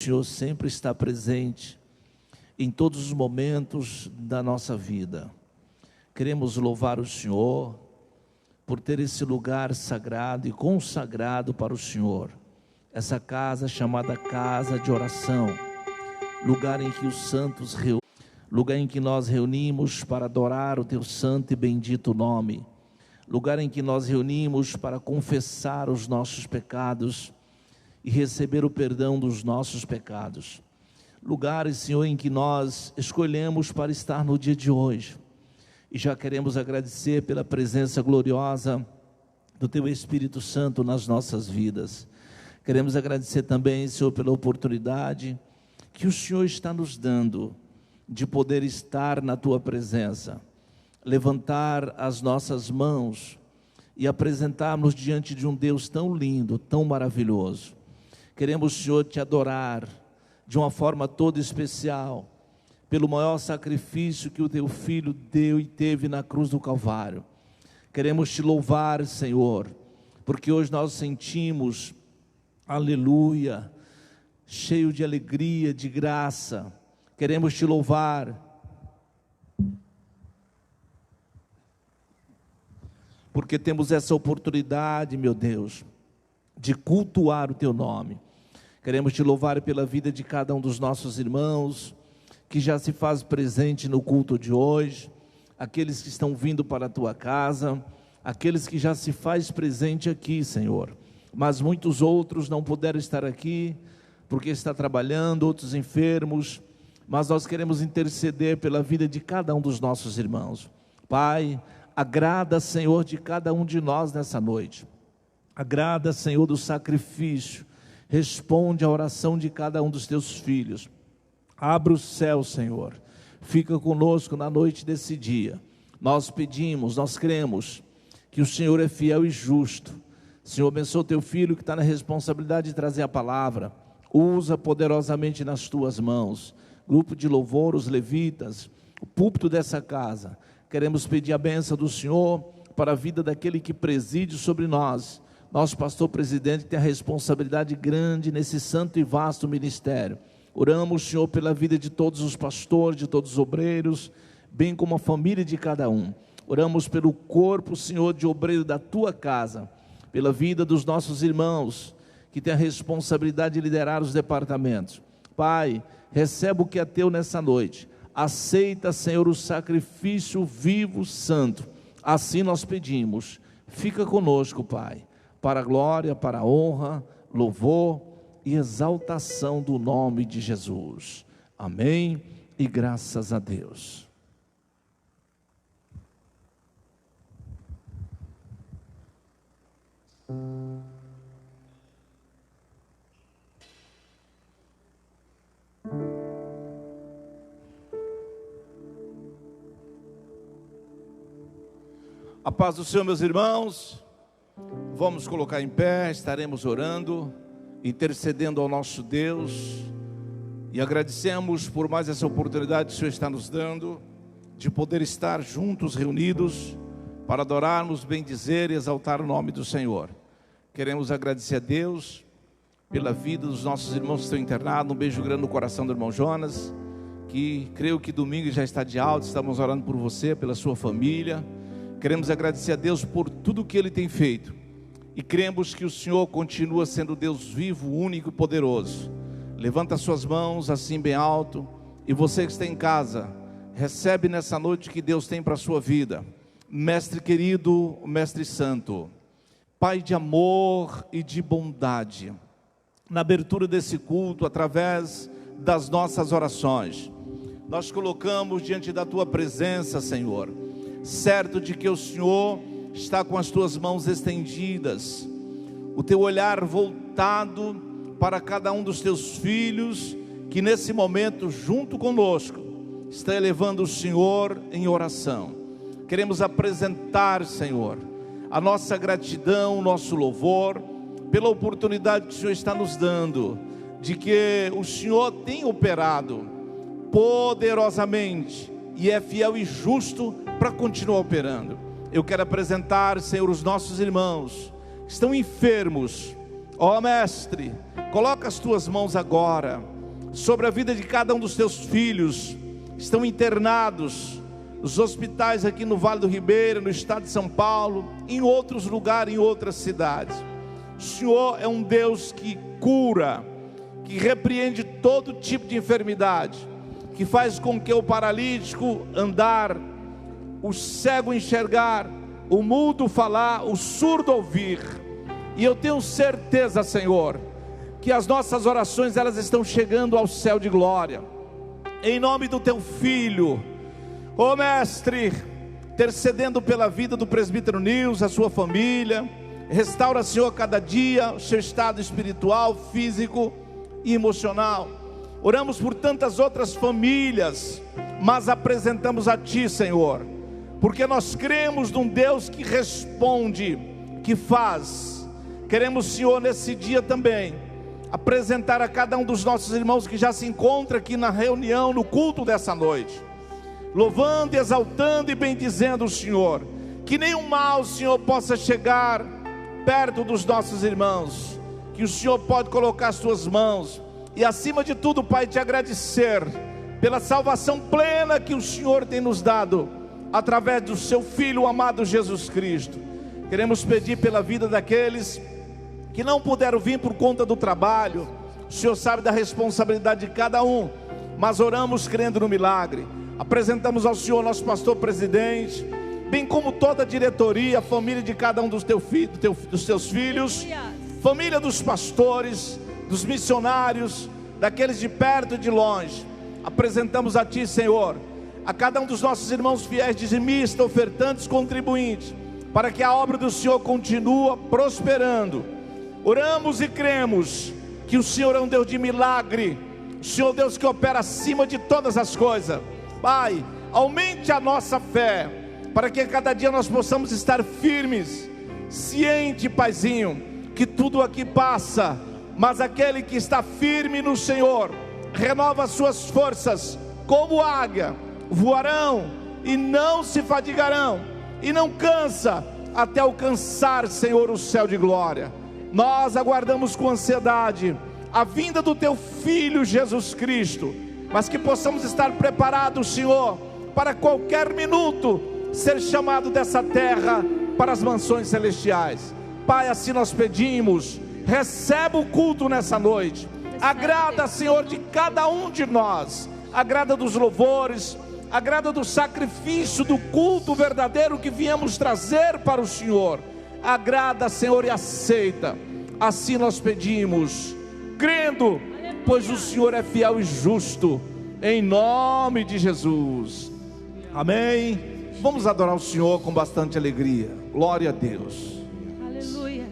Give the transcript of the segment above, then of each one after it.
O Senhor sempre está presente em todos os momentos da nossa vida. Queremos louvar o Senhor por ter esse lugar sagrado e consagrado para o Senhor. Essa casa chamada casa de oração, lugar em que os santos reúnem, lugar em que nós reunimos para adorar o teu santo e bendito nome, lugar em que nós reunimos para confessar os nossos pecados e receber o perdão dos nossos pecados. Lugares, Senhor, em que nós escolhemos para estar no dia de hoje. E já queremos agradecer pela presença gloriosa do Teu Espírito Santo nas nossas vidas. Queremos agradecer também, Senhor, pela oportunidade que o Senhor está nos dando de poder estar na Tua presença, levantar as nossas mãos e apresentarmos diante de um Deus tão lindo, tão maravilhoso. Queremos, Senhor, Te adorar de uma forma toda especial, pelo maior sacrifício que o Teu Filho deu e teve na cruz do Calvário. Queremos Te louvar, Senhor, porque hoje nós sentimos, aleluia, cheio de alegria, de graça. Queremos Te louvar, porque temos essa oportunidade, meu Deus, de cultuar o Teu nome. Queremos Te louvar pela vida de cada um dos nossos irmãos, que já se faz presente no culto de hoje, aqueles que estão vindo para a Tua casa, aqueles que já se faz presente aqui, Senhor, mas muitos outros não puderam estar aqui, porque está trabalhando, outros enfermos, mas nós queremos interceder pela vida de cada um dos nossos irmãos. Pai, agrada, Senhor, de cada um de nós nessa noite, agrada, Senhor, do sacrifício, responde à oração de cada um dos Teus filhos. Abra o céu, Senhor, fica conosco na noite desse dia. Nós pedimos, nós cremos que o Senhor é fiel e justo. Senhor, abençoa o Teu Filho que está na responsabilidade de trazer a palavra. Usa poderosamente nas Tuas mãos. Grupo de louvor, os levitas, o púlpito dessa casa. Queremos pedir a bênção do Senhor para a vida daquele que preside sobre nós. Nosso pastor presidente tem a responsabilidade grande nesse santo e vasto ministério. Oramos, Senhor, pela vida de todos os pastores, de todos os obreiros, bem como a família de cada um. Oramos pelo corpo, Senhor, de obreiro da Tua casa, pela vida dos nossos irmãos, que tem a responsabilidade de liderar os departamentos. Pai, recebe o que é Teu nessa noite. Aceita, Senhor, o sacrifício vivo, santo. Assim nós pedimos. Fica conosco, Pai, para a glória, para a honra, louvor e exaltação do nome de Jesus. Amém e graças a Deus. A paz do Senhor, meus irmãos. Vamos colocar em pé, estaremos orando, intercedendo ao nosso Deus, e agradecemos por mais essa oportunidade que o Senhor está nos dando, de poder estar juntos, reunidos, para adorarmos, bendizer e exaltar o nome do Senhor. Queremos agradecer a Deus pela vida dos nossos irmãos que estão internados. Um beijo grande no coração do irmão Jonas, que creio que domingo já está de alta. Estamos orando por você, pela sua família. Queremos agradecer a Deus por tudo que Ele tem feito, e cremos que o Senhor continua sendo Deus vivo, único e poderoso. Levanta suas mãos assim bem alto, e você que está em casa, recebe nessa noite que Deus tem para a sua vida. Mestre querido, Mestre santo, Pai de amor e de bondade, na abertura desse culto, através das nossas orações, nós colocamos diante da Tua presença, Senhor, certo de que o Senhor está com as Tuas mãos estendidas, o Teu olhar voltado para cada um dos Teus filhos, que nesse momento junto conosco, está elevando o Senhor em oração. Queremos apresentar, Senhor, a nossa gratidão, o nosso louvor, pela oportunidade que o Senhor está nos dando, de que o Senhor tem operado poderosamente, e é fiel e justo para continuar operando. Eu quero apresentar, Senhor, os nossos irmãos que estão enfermos, Ó Mestre, coloca as tuas mãos agora sobre a vida de cada um dos teus filhos que estão internados nos hospitais aqui no Vale do Ribeira, no estado de São Paulo, em outros lugares, em outras cidades. O Senhor é um Deus que cura, que repreende todo tipo de enfermidade, que faz com que o paralítico andar, o cego enxergar, o mudo falar, o surdo ouvir. E eu tenho certeza, Senhor, que as nossas orações, elas estão chegando ao céu de glória, em nome do teu Filho. Ó Mestre, intercedendo pela vida do presbítero Nils, a sua família, restaura, Senhor, cada dia o seu estado espiritual, físico e emocional. Oramos por tantas outras famílias, mas apresentamos a Ti, Senhor, porque nós cremos num Deus que responde, que faz. Queremos, Senhor, nesse dia também apresentar a cada um dos nossos irmãos que já se encontra aqui na reunião, no culto dessa noite, louvando, exaltando e bendizendo o Senhor. Que nenhum mal, Senhor, possa chegar perto dos nossos irmãos, que o Senhor pode colocar as tuas mãos, e acima de tudo, Pai, te agradecer pela salvação plena que o Senhor tem nos dado, através do seu Filho amado Jesus Cristo. Queremos pedir pela vida daqueles que não puderam vir por conta do trabalho. O Senhor sabe da responsabilidade de cada um, mas oramos crendo no milagre. Apresentamos ao Senhor nosso pastor presidente, bem como toda a diretoria, a família de cada um dos teus filhos, família dos pastores, dos missionários, daqueles de perto e de longe. Apresentamos a Ti, Senhor, a cada um dos nossos irmãos fiéis, dizimistas, ofertantes, contribuintes, para que a obra do Senhor continue prosperando. Oramos e cremos que o Senhor é um Deus de milagre, o Senhor é um Deus que opera acima de todas as coisas. Pai, aumente a nossa fé, para que cada dia nós possamos estar firmes, ciente, Paizinho, que tudo aqui passa, mas aquele que está firme no Senhor, renova as suas forças, como águia, voarão e não se fadigarão, e não cansa, até alcançar, Senhor, o céu de glória. Nós aguardamos com ansiedade a vinda do Teu Filho Jesus Cristo, mas que possamos estar preparados, Senhor, para qualquer minuto ser chamado dessa terra para as mansões celestiais. Pai, assim nós pedimos, receba o culto nessa noite, agrada, Senhor, de cada um de nós, agrada dos louvores, agrada do sacrifício, do culto verdadeiro que viemos trazer para o Senhor. Agrada, Senhor, e aceita. Assim nós pedimos, crendo, pois o Senhor é fiel e justo, em nome de Jesus, amém. Vamos adorar o Senhor com bastante alegria. Glória a Deus. Aleluia.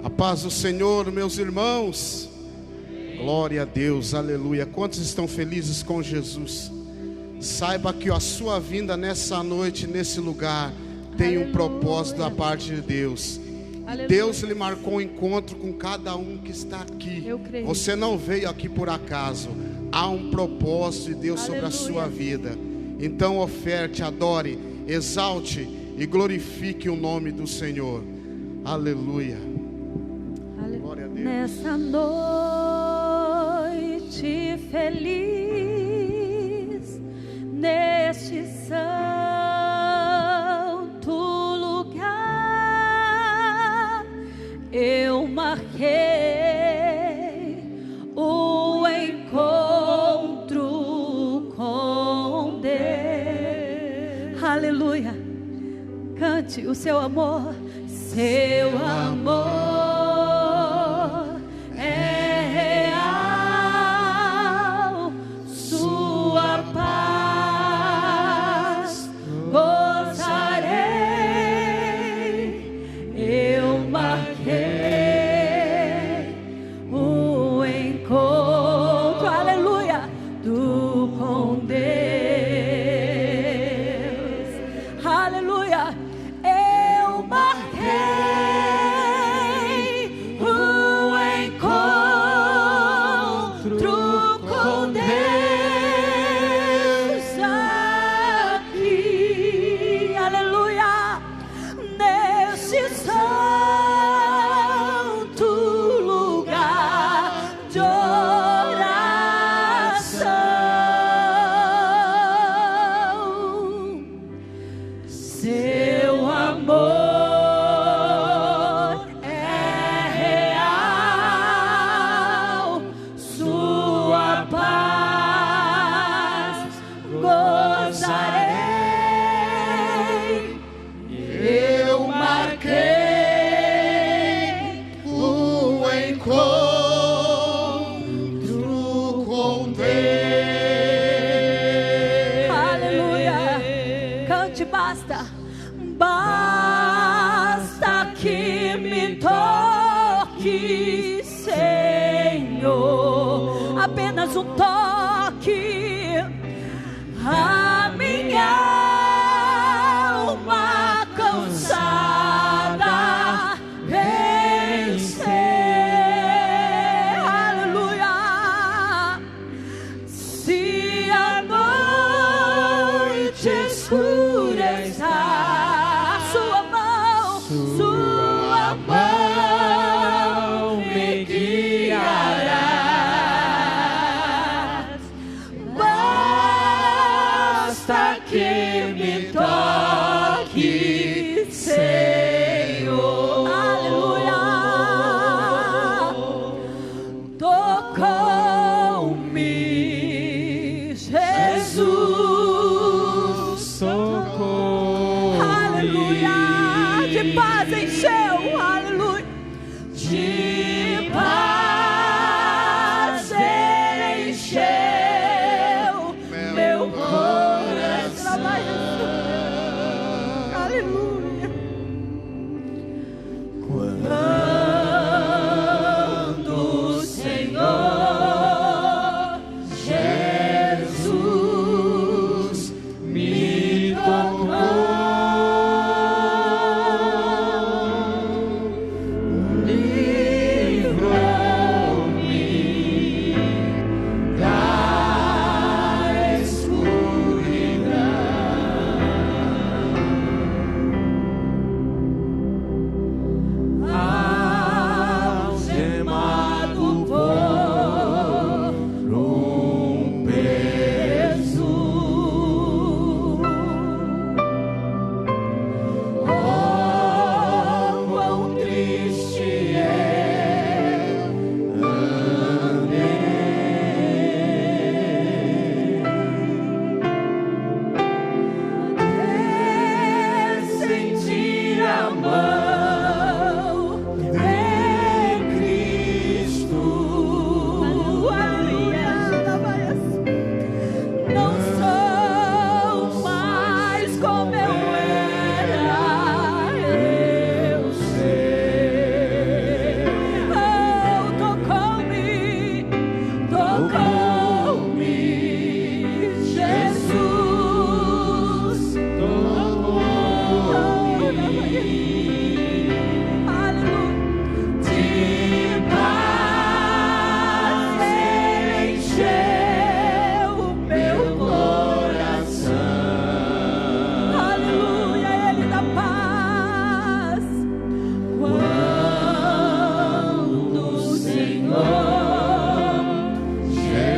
A paz do Senhor, meus irmãos. Glória a Deus, aleluia. Quantos estão felizes com Jesus? Saiba que a sua vinda nessa noite, nesse lugar, tem um propósito da parte de Deus. Deus lhe marcou um encontro com cada um que está aqui. Você não veio aqui por acaso. Há um propósito de Deus sobre a sua vida. Então oferte, adore, exalte e glorifique o nome do Senhor. Aleluia. Glória a Deus. Nessa noite feliz, neste santo lugar, eu marquei o encontro com Deus. Aleluia. Cante o seu amor. Seu amor é real, sua paz gozarei. Eu marquei o encontro, aleluia, do com Deus, aleluia. Eu marquei basta, basta que me toque, Senhor, apenas um toque, a minha alma cansada vencer, aleluia. Se a noite escura está, sua mão me guiará. Basta que me toque, Senhor, aleluia. Tocou-me, Jesus, socorro, aleluia. De paz encheu, aleluia. De paz encheu meu coração, aleluia. Quando o Senhor Jesus me tocou, livrou-me da escuridão. Algemado por um peso, oh, quão triste sentir a mão de Cristo, aleluia. Não sou mais como eu era, eu sei. Oh, tocou-me, Jesus, aleluia. De paz encheu meu coração, aleluia. Ele dá paz quando o Senhor Jesus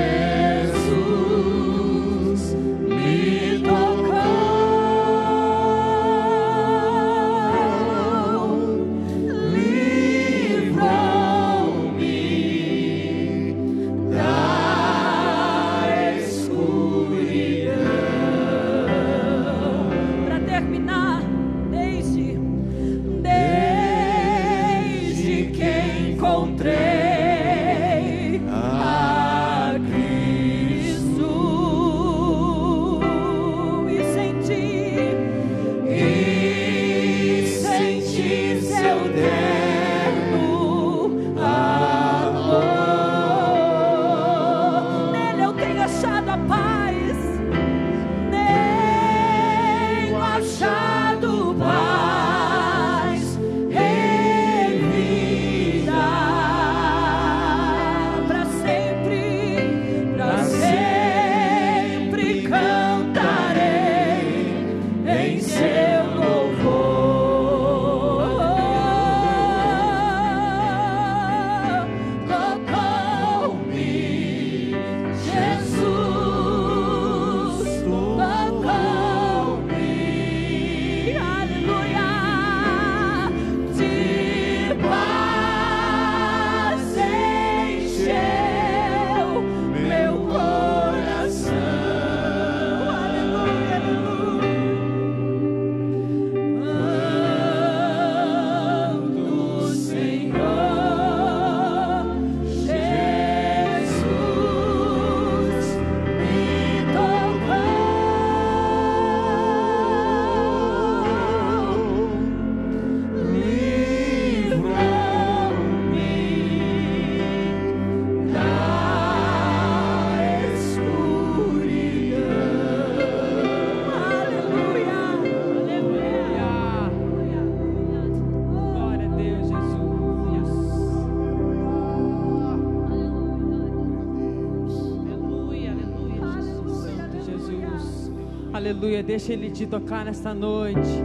Aleluia, deixa Ele te tocar nesta noite.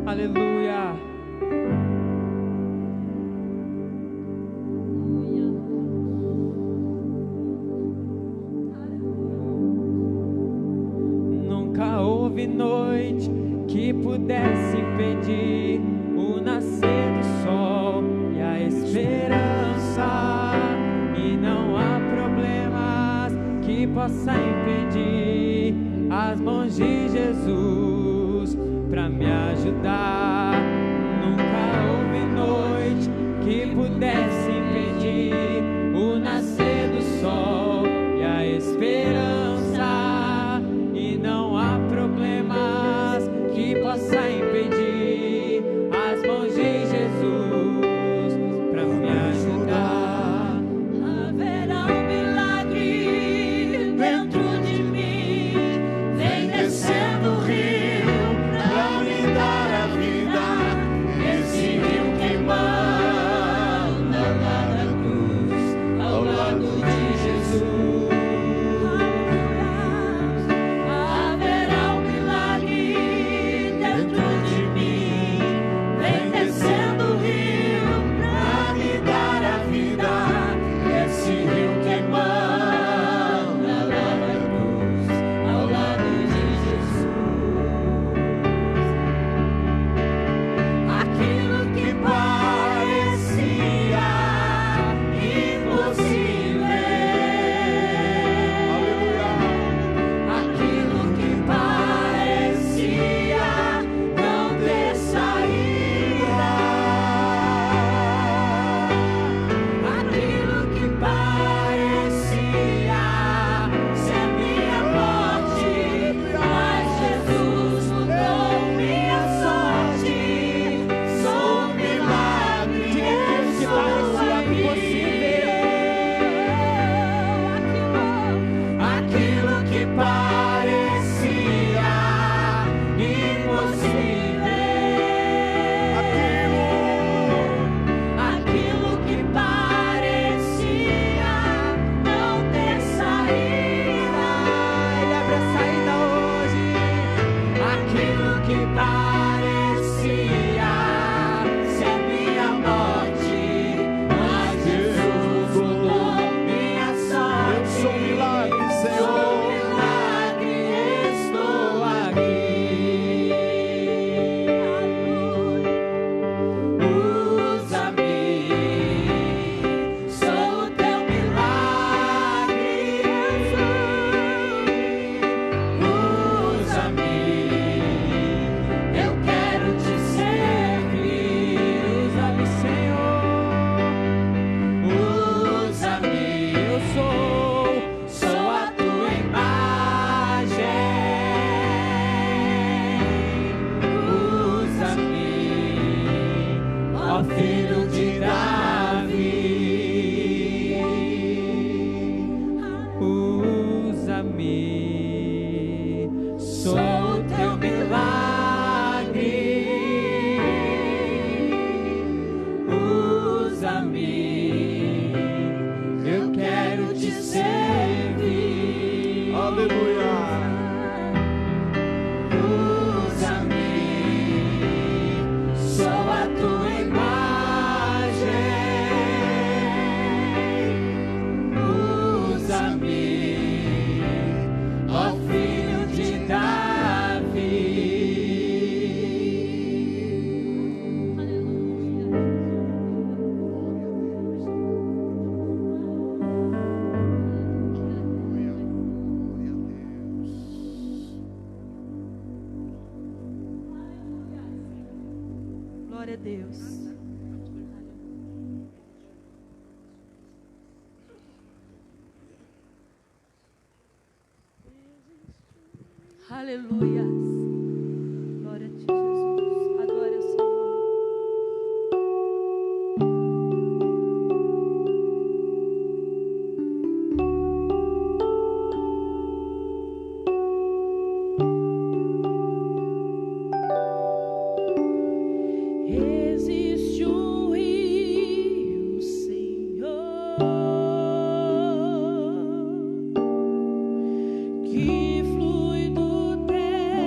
Aleluia. Nunca houve noite que pudesse impedir o nascer do sol e a esperança. E não há problemas que possa impedir as mãos de Jesus pra me ajudar. Nunca houve noite que pudesse impedir o nascer do sol e a esperança. E não há problemas que possa impedir as mãos de Jesus pra me ajudar. Haverá um milagre dentro de mim. Vem descendo o rio pra me dar a vida. Esse rio que manda lá na cruz, ao lado de Jesus. Haverá um milagre dentro de mim. Vem descendo o rio pra me dar a vida. Esse rio que manda lá na cruz, ao lado de Jesus. Aquilo que parecia impossível, aquilo que parecia não ter saída, aquilo que parecia ser minha morte, mas Jesus mudou minha sorte. Sou um milagre, estou aquilo que parecia impossível, aquilo que parecia não ter saída. Ele abre a saída hoje. Aquilo que parecia ser minha morte, mas Jesus mudou minha sorte. Eu sou um milagre, Senhor. Sou um milagre, estou aqui. Usa-me, sou o teu milagre. Usa-me, eu quero te servir. Usa-me, Senhor. Usa-me, eu sou a tua imagem. Usa-me, ó filho de Davi. Usa-me. Sou o teu milagre. Usa-me, eu quero te servir. Aleluia. Usa-me, sou a tua imagem. Usa-me, ó filho de Davi. Glória a Deus. Aleluia. Glória a ti, Jesus. Adore ao Senhor. Existe um rio, Senhor, que flui do teu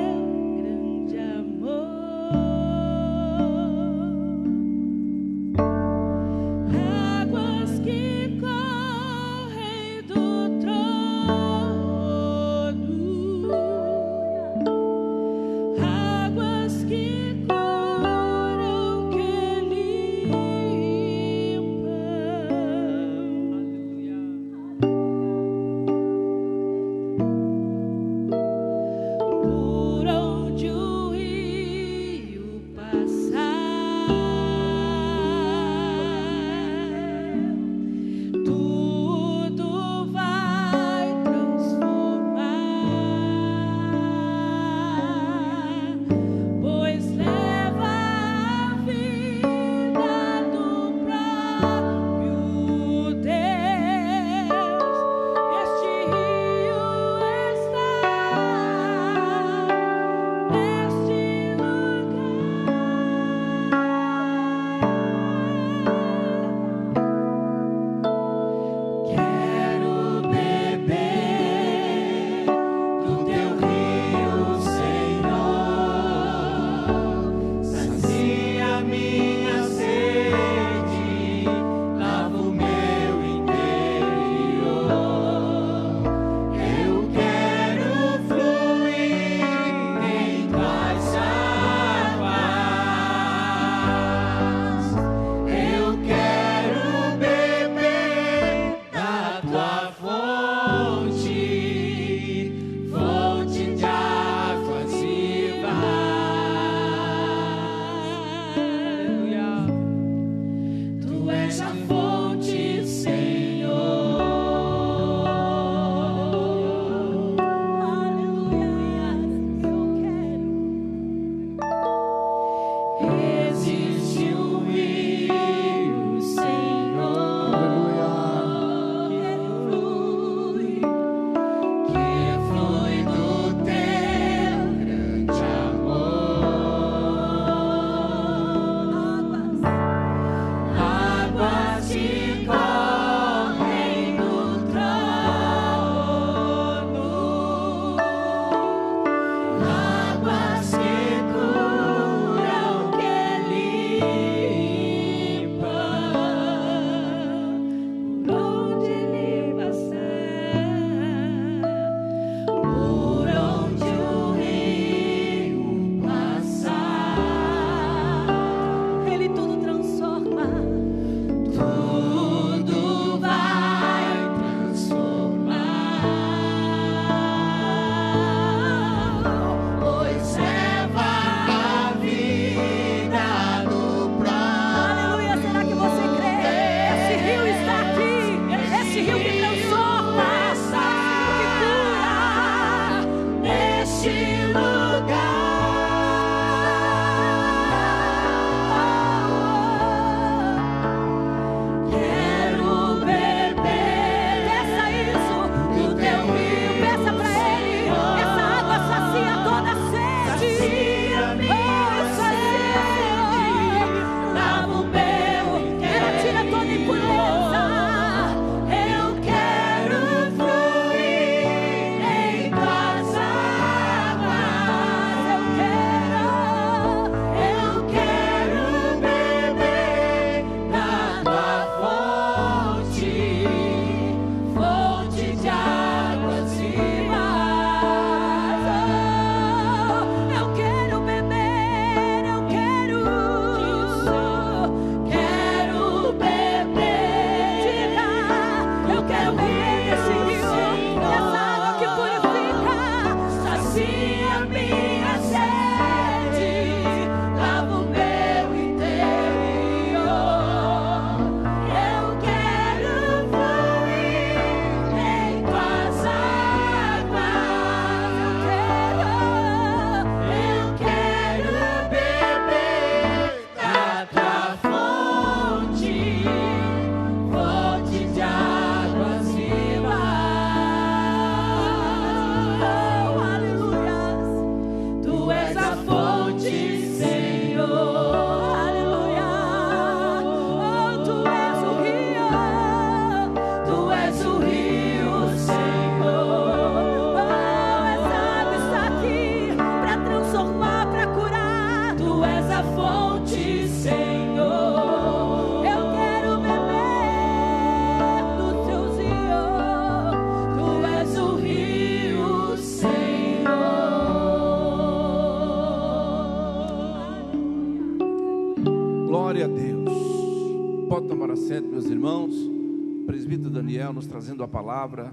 presbítero Daniel nos trazendo a palavra,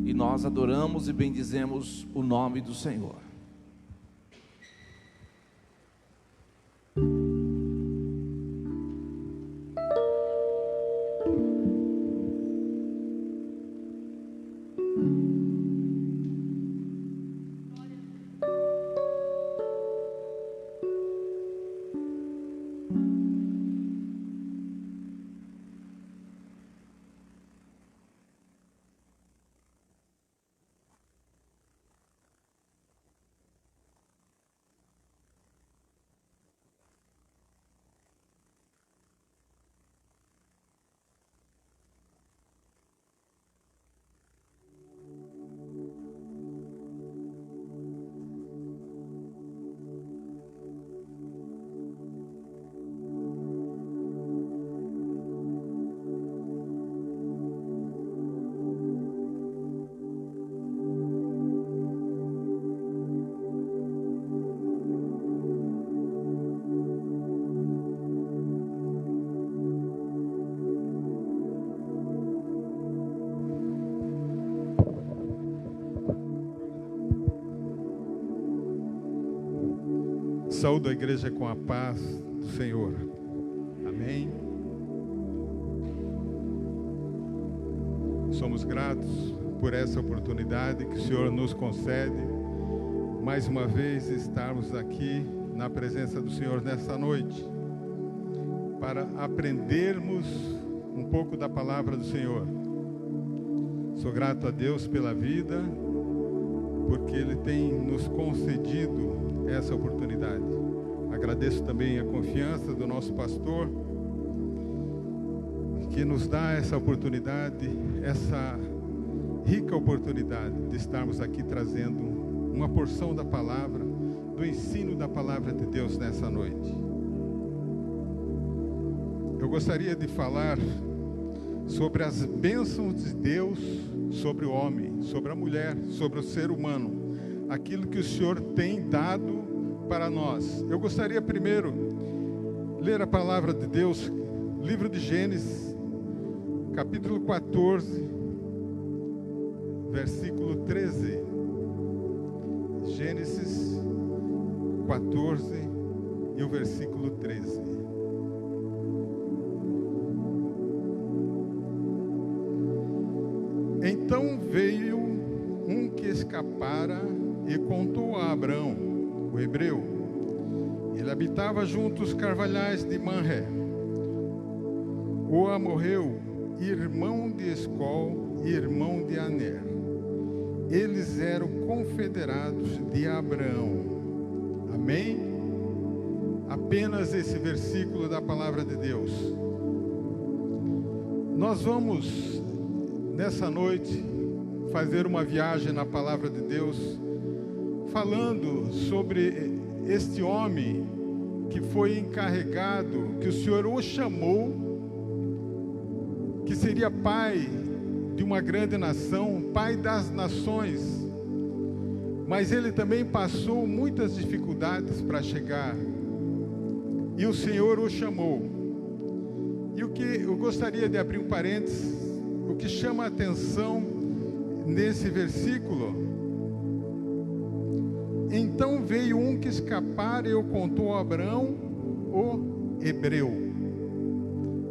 e nós adoramos e bendizemos o nome do Senhor. Saúdo a igreja com a paz do Senhor. Amém. Somos gratos por essa oportunidade que o Senhor nos concede, mais uma vez estarmos aqui na presença do Senhor nessa noite, para aprendermos um pouco da palavra do Senhor. Sou grato a Deus pela vida, porque Ele tem nos concedido essa oportunidade. Agradeço também a confiança do nosso pastor, que nos dá essa oportunidade, essa rica oportunidade de estarmos aqui trazendo uma porção da palavra, do ensino da palavra de Deus nessa noite. Eu gostaria de falar sobre as bênçãos de Deus sobre o homem, sobre a mulher, sobre o ser humano, aquilo que o Senhor tem dado para nós. Eu gostaria primeiro ler a palavra de Deus, livro de Gênesis, capítulo 14, versículo 13. Gênesis 14 e o versículo 13. Então veio um que escapara e contou a Abrão, o hebreu. Ele habitava junto aos carvalhais de Manré. O amorreu, irmão de Escol e irmão de Aner. Eles eram confederados de Abraão. Amém? Apenas esse versículo da palavra de Deus. Nós vamos, nessa noite, fazer uma viagem na palavra de Deus, falando sobre este homem que foi encarregado, que o Senhor o chamou, que seria pai de uma grande nação, pai das nações, mas ele também passou muitas dificuldades para chegar, e o Senhor o chamou. E o que eu gostaria de abrir um parênteses, o que chama a atenção nesse versículo: então veio um que escapara e o contou a Abraão, o hebreu.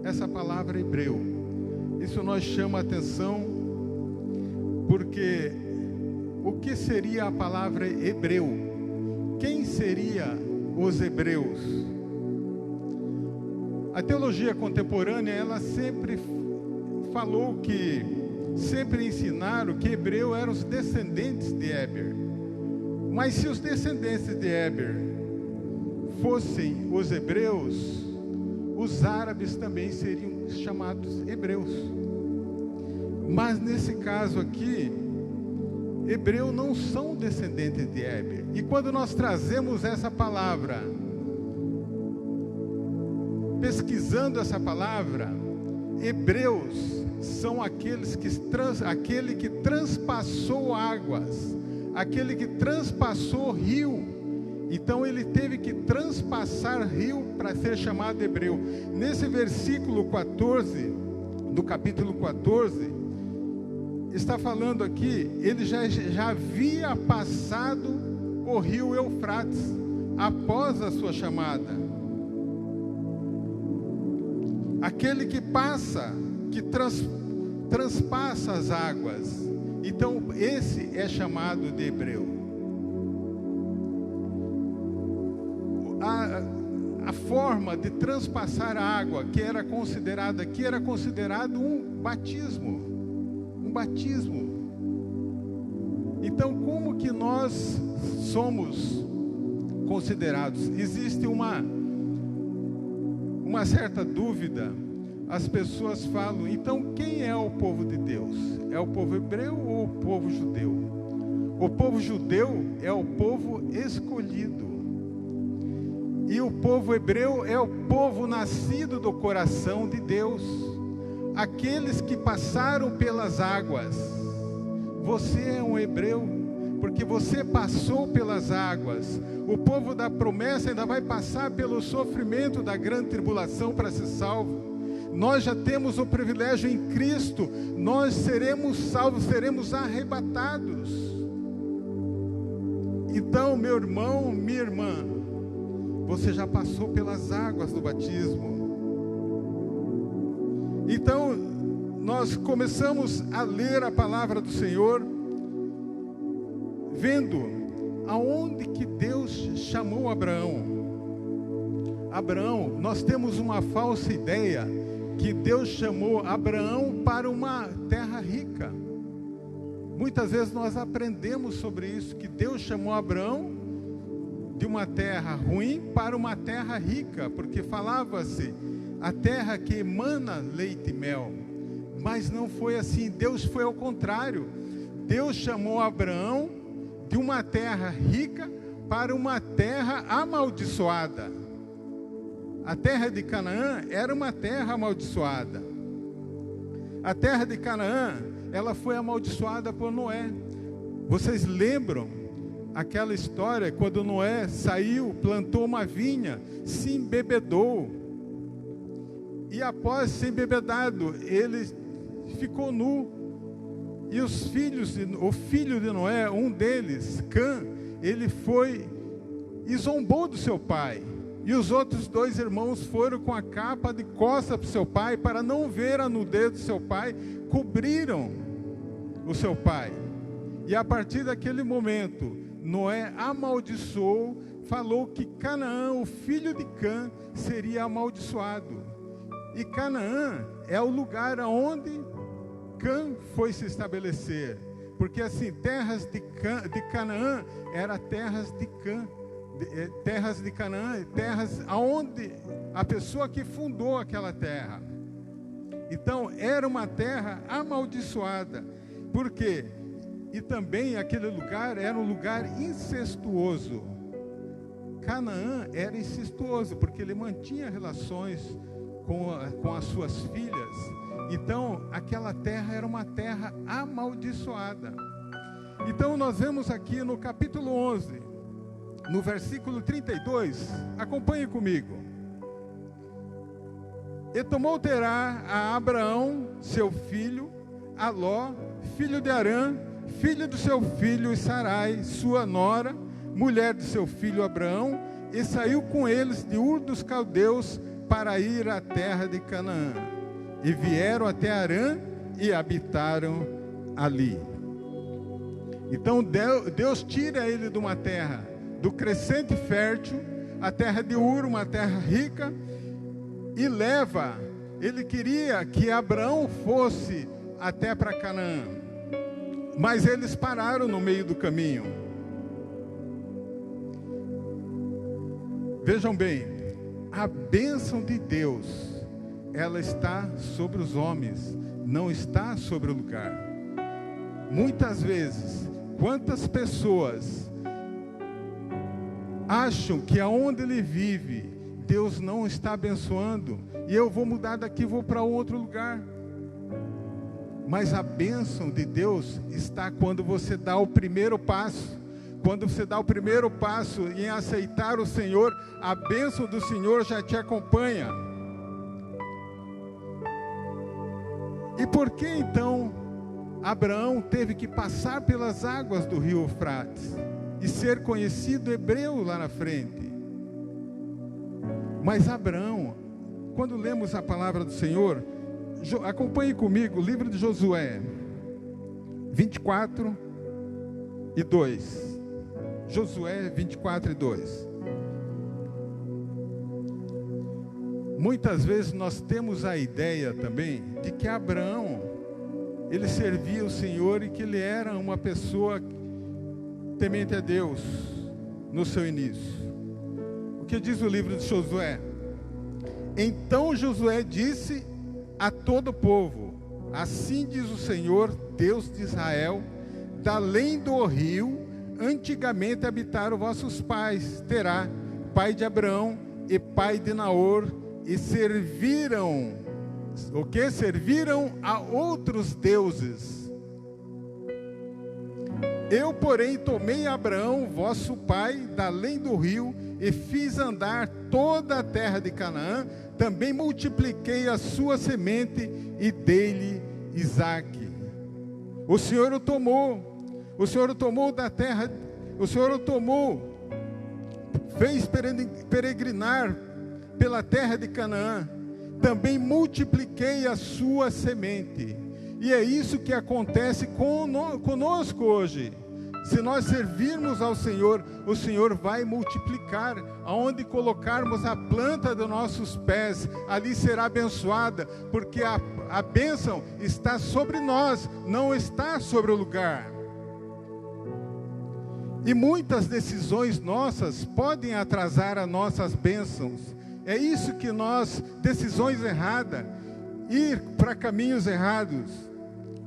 Essa palavra hebreu, isso nós chama a atenção, porque o que seria a palavra hebreu? Quem seria os hebreus? A teologia contemporânea, ela sempre falou que, sempre ensinaram que hebreu eram os descendentes de Éber. Mas se os descendentes de Éber fossem os hebreus, os árabes também seriam chamados hebreus. Mas nesse caso aqui, hebreus não são descendentes de Éber. E quando nós trazemos essa palavra, pesquisando essa palavra, hebreus são aquele que transpassou águas, aquele que transpassou rio. Então ele teve que transpassar rio para ser chamado hebreu. Nesse versículo 14 no capítulo 14, está falando aqui, ele já havia passado o rio Eufrates, após a sua chamada. Aquele que passa, que transpassa as águas. Então, esse é chamado de hebreu. A forma de transpassar a água que era considerada aqui, era considerado um batismo. Um batismo. Então, como que nós somos considerados? Existe uma certa dúvida. As pessoas falam, então quem é o povo de Deus? É o povo hebreu ou o povo judeu? O povo judeu é o povo escolhido. E o povo hebreu é o povo nascido do coração de Deus. Aqueles que passaram pelas águas. Você é um hebreu, porque você passou pelas águas. O povo da promessa ainda vai passar pelo sofrimento da grande tribulação para ser salvo. Nós já temos o privilégio em Cristo, nós seremos salvos, seremos arrebatados. Então, meu irmão, minha irmã, você já passou pelas águas do batismo. Então, nós começamos a ler a palavra do Senhor, vendo aonde que Deus chamou Abraão. Abraão, nós temos uma falsa ideia que Deus chamou Abraão para uma terra rica. Muitas vezes nós aprendemos sobre isso, que Deus chamou Abraão de uma terra ruim para uma terra rica, porque falava-se a terra que emana leite e mel. Mas não foi assim, Deus foi ao contrário. Deus chamou Abraão de uma terra rica para uma terra amaldiçoada. A terra de Canaã era uma terra amaldiçoada. A terra de Canaã, ela foi amaldiçoada por Noé. Vocês lembram aquela história quando Noé saiu, plantou uma vinha, se embebedou. E após ser embebedado, ele ficou nu. E o filho de Noé, um deles, Cã, ele foi e zombou do seu pai. E os outros dois irmãos foram com a capa de costa para o seu pai, para não ver a nudez do seu pai, cobriram o seu pai. E a partir daquele momento, Noé amaldiçoou, falou que Canaã, o filho de Cã, seria amaldiçoado. E Canaã é o lugar onde Cã foi se estabelecer. Porque assim, terras de Canaã eram terras de Cã. Terras de Canaã, terras aonde a pessoa que fundou aquela terra. Então era uma terra amaldiçoada. Por quê? E também aquele lugar era um lugar incestuoso. Canaã era incestuoso porque ele mantinha relações com as suas filhas. Então aquela terra era uma terra amaldiçoada. Então nós vemos aqui no capítulo 11, no versículo 32, acompanhe comigo. E tomou Terá a Abraão, seu filho, a Ló, filho de Arã, filho do seu filho Sarai, sua nora, mulher de seu filho Abraão, e saiu com eles de Ur dos Caldeus para ir à terra de Canaã. E vieram até Arã e habitaram ali. Então Deus tira ele de uma terra do crescente fértil, a terra de Ur, uma terra rica, e leva. Ele queria que Abraão fosse até para Canaã, mas eles pararam no meio do caminho. Vejam bem, a bênção de Deus, ela está sobre os homens, não está sobre o lugar. Muitas vezes, quantas pessoas acham que aonde ele vive, Deus não está abençoando, e eu vou mudar daqui, vou para outro lugar. Mas a bênção de Deus está quando você dá o primeiro passo. Quando você dá o primeiro passo em aceitar o Senhor, a bênção do Senhor já te acompanha. E por que então Abraão teve que passar pelas águas do rio Eufrates e ser conhecido hebreu lá na frente? Mas Abraão, quando lemos a palavra do Senhor, acompanhe comigo o livro de Josué 24 e 2. Josué 24 e 2. Muitas vezes nós temos a ideia também de que Abraão, ele servia o Senhor e que ele era uma pessoa temente a Deus no seu início. O que diz o livro de Josué? Então Josué disse a todo o povo: assim diz o Senhor, Deus de Israel, da além do rio, antigamente habitaram vossos pais, Terá, pai de Abraão e pai de Naor, e serviram, o que? Serviram a outros deuses. Eu, porém, tomei Abraão, vosso pai, da além do rio, e fiz andar toda a terra de Canaã, também multipliquei a sua semente e dei-lhe Isaque. O Senhor o tomou da terra, o Senhor o tomou, fez peregrinar pela terra de Canaã, também multipliquei a sua semente. E é isso que acontece conosco hoje. Se nós servirmos ao Senhor, o Senhor vai multiplicar. Aonde colocarmos a planta dos nossos pés, ali será abençoada, porque a bênção está sobre nós, não está sobre o lugar. E muitas decisões nossas podem atrasar as nossas bênçãos. É isso que decisões erradas, ir para caminhos errados.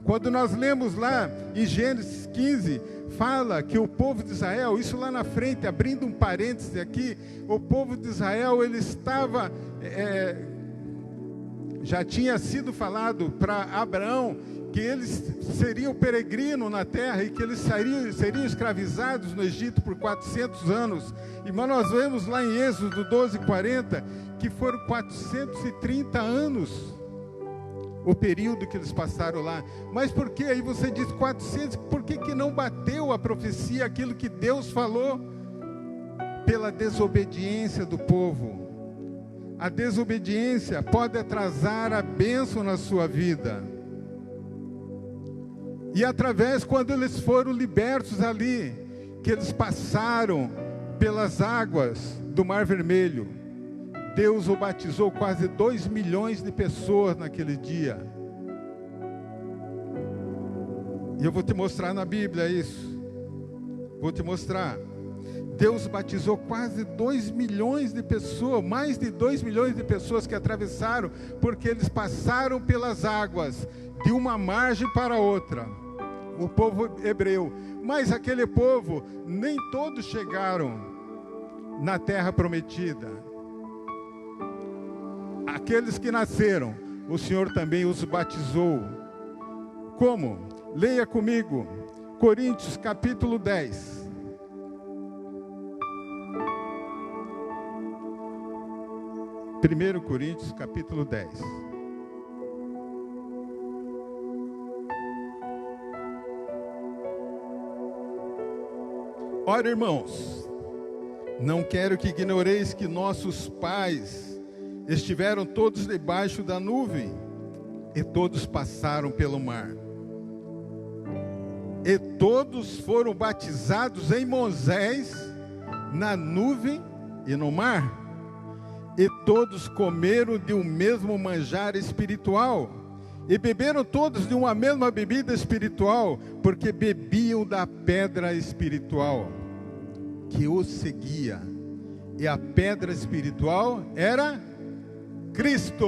Quando nós lemos lá em Gênesis 15, fala que o povo de Israel, isso lá na frente, abrindo um parêntese aqui, o povo de Israel, ele estava, já tinha sido falado para Abraão, que eles seriam peregrinos na terra e que eles seriam escravizados no Egito por 400 anos. E nós vemos lá em Êxodo 12:40 que foram 430 anos o período que eles passaram lá. Mas por que aí você diz 400? Por que não bateu a profecia, aquilo que Deus falou? Pela desobediência do povo. A desobediência pode atrasar a bênção na sua vida. E quando eles foram libertos ali, que eles passaram pelas águas do Mar Vermelho, Deus o batizou quase 2 milhões de pessoas naquele dia. E eu vou te mostrar na Bíblia isso. Vou te mostrar. Deus batizou quase 2 milhões de pessoas, mais de 2 milhões de pessoas que atravessaram, porque eles passaram pelas águas, de uma margem para outra. O povo hebreu. Mas aquele povo, nem todos chegaram na terra prometida. Aqueles que nasceram, o Senhor também os batizou. Como? Leia comigo, Coríntios capítulo 10. Primeiro Coríntios capítulo 10. Ora, irmãos, não quero que ignoreis que nossos pais estiveram todos debaixo da nuvem, e todos passaram pelo mar. E todos foram batizados em Moisés, na nuvem e no mar. E todos comeram de um mesmo manjar espiritual, e beberam todos de uma mesma bebida espiritual, porque bebiam da pedra espiritual que os seguia. E a pedra espiritual era Cristo.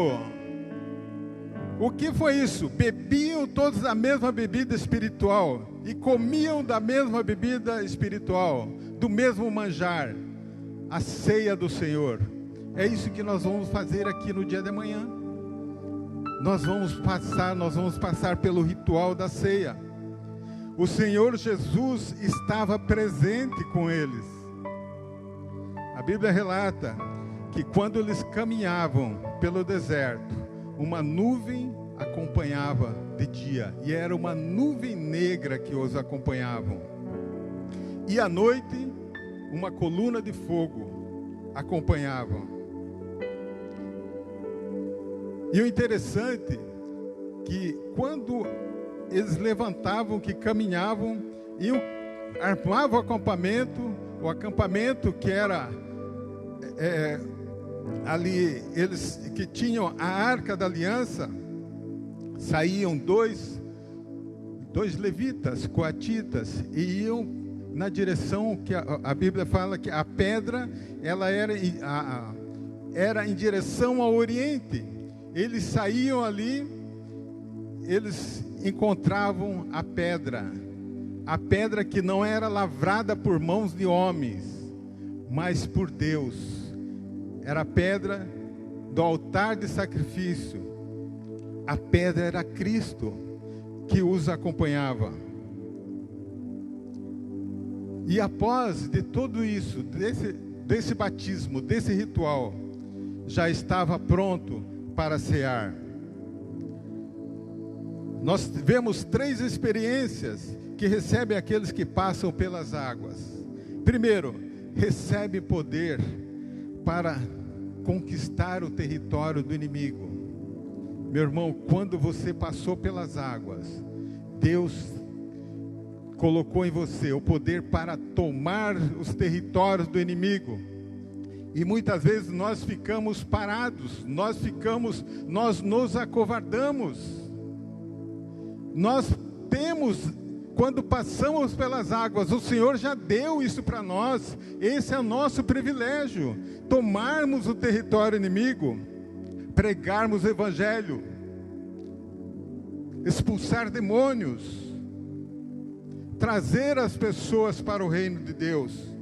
O que foi isso? Bebiam todos da mesma bebida espiritual e comiam da mesma bebida espiritual, do mesmo manjar, a ceia do Senhor. É isso que nós vamos fazer aqui no dia de amanhã. Nós vamos passar pelo ritual da ceia. O Senhor Jesus estava presente com eles. A Bíblia relata que quando eles caminhavam pelo deserto, uma nuvem acompanhava de dia, e era uma nuvem negra que os acompanhavam. E à noite, uma coluna de fogo acompanhava. E o interessante que quando eles levantavam, que caminhavam, iam, armavam o acampamento que era ali, eles que tinham a Arca da Aliança, saíam dois levitas, coatitas, e iam na direção que a Bíblia fala que a pedra, ela era em direção ao Oriente. Eles saíam ali, eles encontravam a pedra que não era lavrada por mãos de homens, mas por Deus. Era a pedra do altar de sacrifício. A pedra era Cristo que os acompanhava. E após de tudo isso, desse batismo, desse ritual, já estava pronto para cear. Nós vemos 3 experiências que recebem aqueles que passam pelas águas. Primeiro, recebe poder para conquistar o território do inimigo. Meu irmão, quando você passou pelas águas, Deus colocou em você o poder para tomar os territórios do inimigo. E muitas vezes nós ficamos parados, nós nos acovardamos. Nós temos, quando passamos pelas águas, o Senhor já deu isso para nós. Esse é o nosso privilégio, tomarmos o território inimigo, pregarmos o Evangelho, expulsar demônios, trazer as pessoas para o reino de Deus.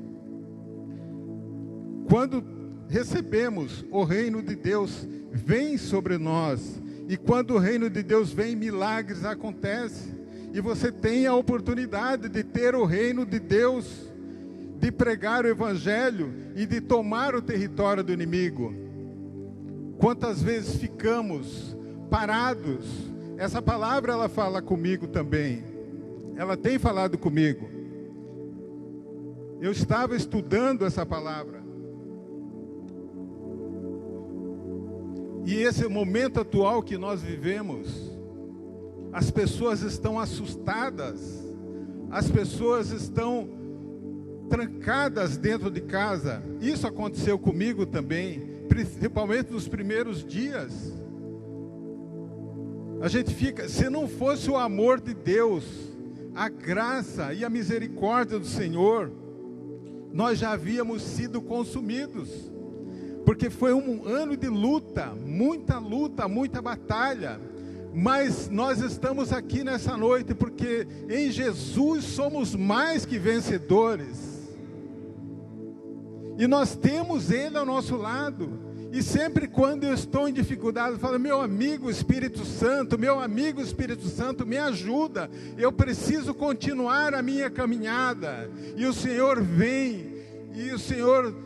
Quando recebemos o reino de Deus, vem sobre nós. E quando o reino de Deus vem, milagres acontecem. E você tem a oportunidade de ter o reino de Deus, de pregar o Evangelho e de tomar o território do inimigo. Quantas vezes ficamos parados? Essa palavra ela fala comigo também. Ela tem falado comigo. Eu estava estudando essa palavra. E esse momento atual que nós vivemos, as pessoas estão assustadas, as pessoas estão trancadas dentro de casa. Isso aconteceu comigo também, principalmente nos primeiros dias. A gente fica, se não fosse o amor de Deus, a graça e a misericórdia do Senhor, nós já havíamos sido consumidos. Porque foi um ano de luta, muita batalha. Mas nós estamos aqui nessa noite porque em Jesus somos mais que vencedores. E nós temos Ele ao nosso lado. E sempre quando eu estou em dificuldade, eu falo, meu amigo Espírito Santo, me ajuda. Eu preciso continuar a minha caminhada. E o Senhor vem, e o Senhor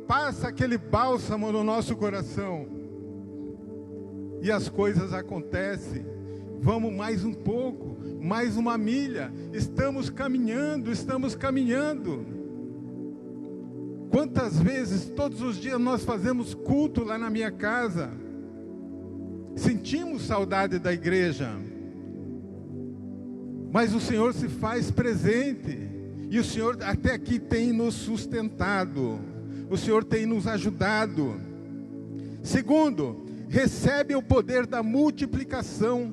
passa aquele bálsamo no nosso coração. E as coisas acontecem. Vamos mais um pouco, mais uma milha. Estamos caminhando. Quantas vezes, todos os dias, nós fazemos culto lá na minha casa. Sentimos saudade da igreja. Mas o Senhor se faz presente. E o Senhor até aqui tem nos sustentado. O Senhor tem nos ajudado. Segundo, recebe o poder da multiplicação.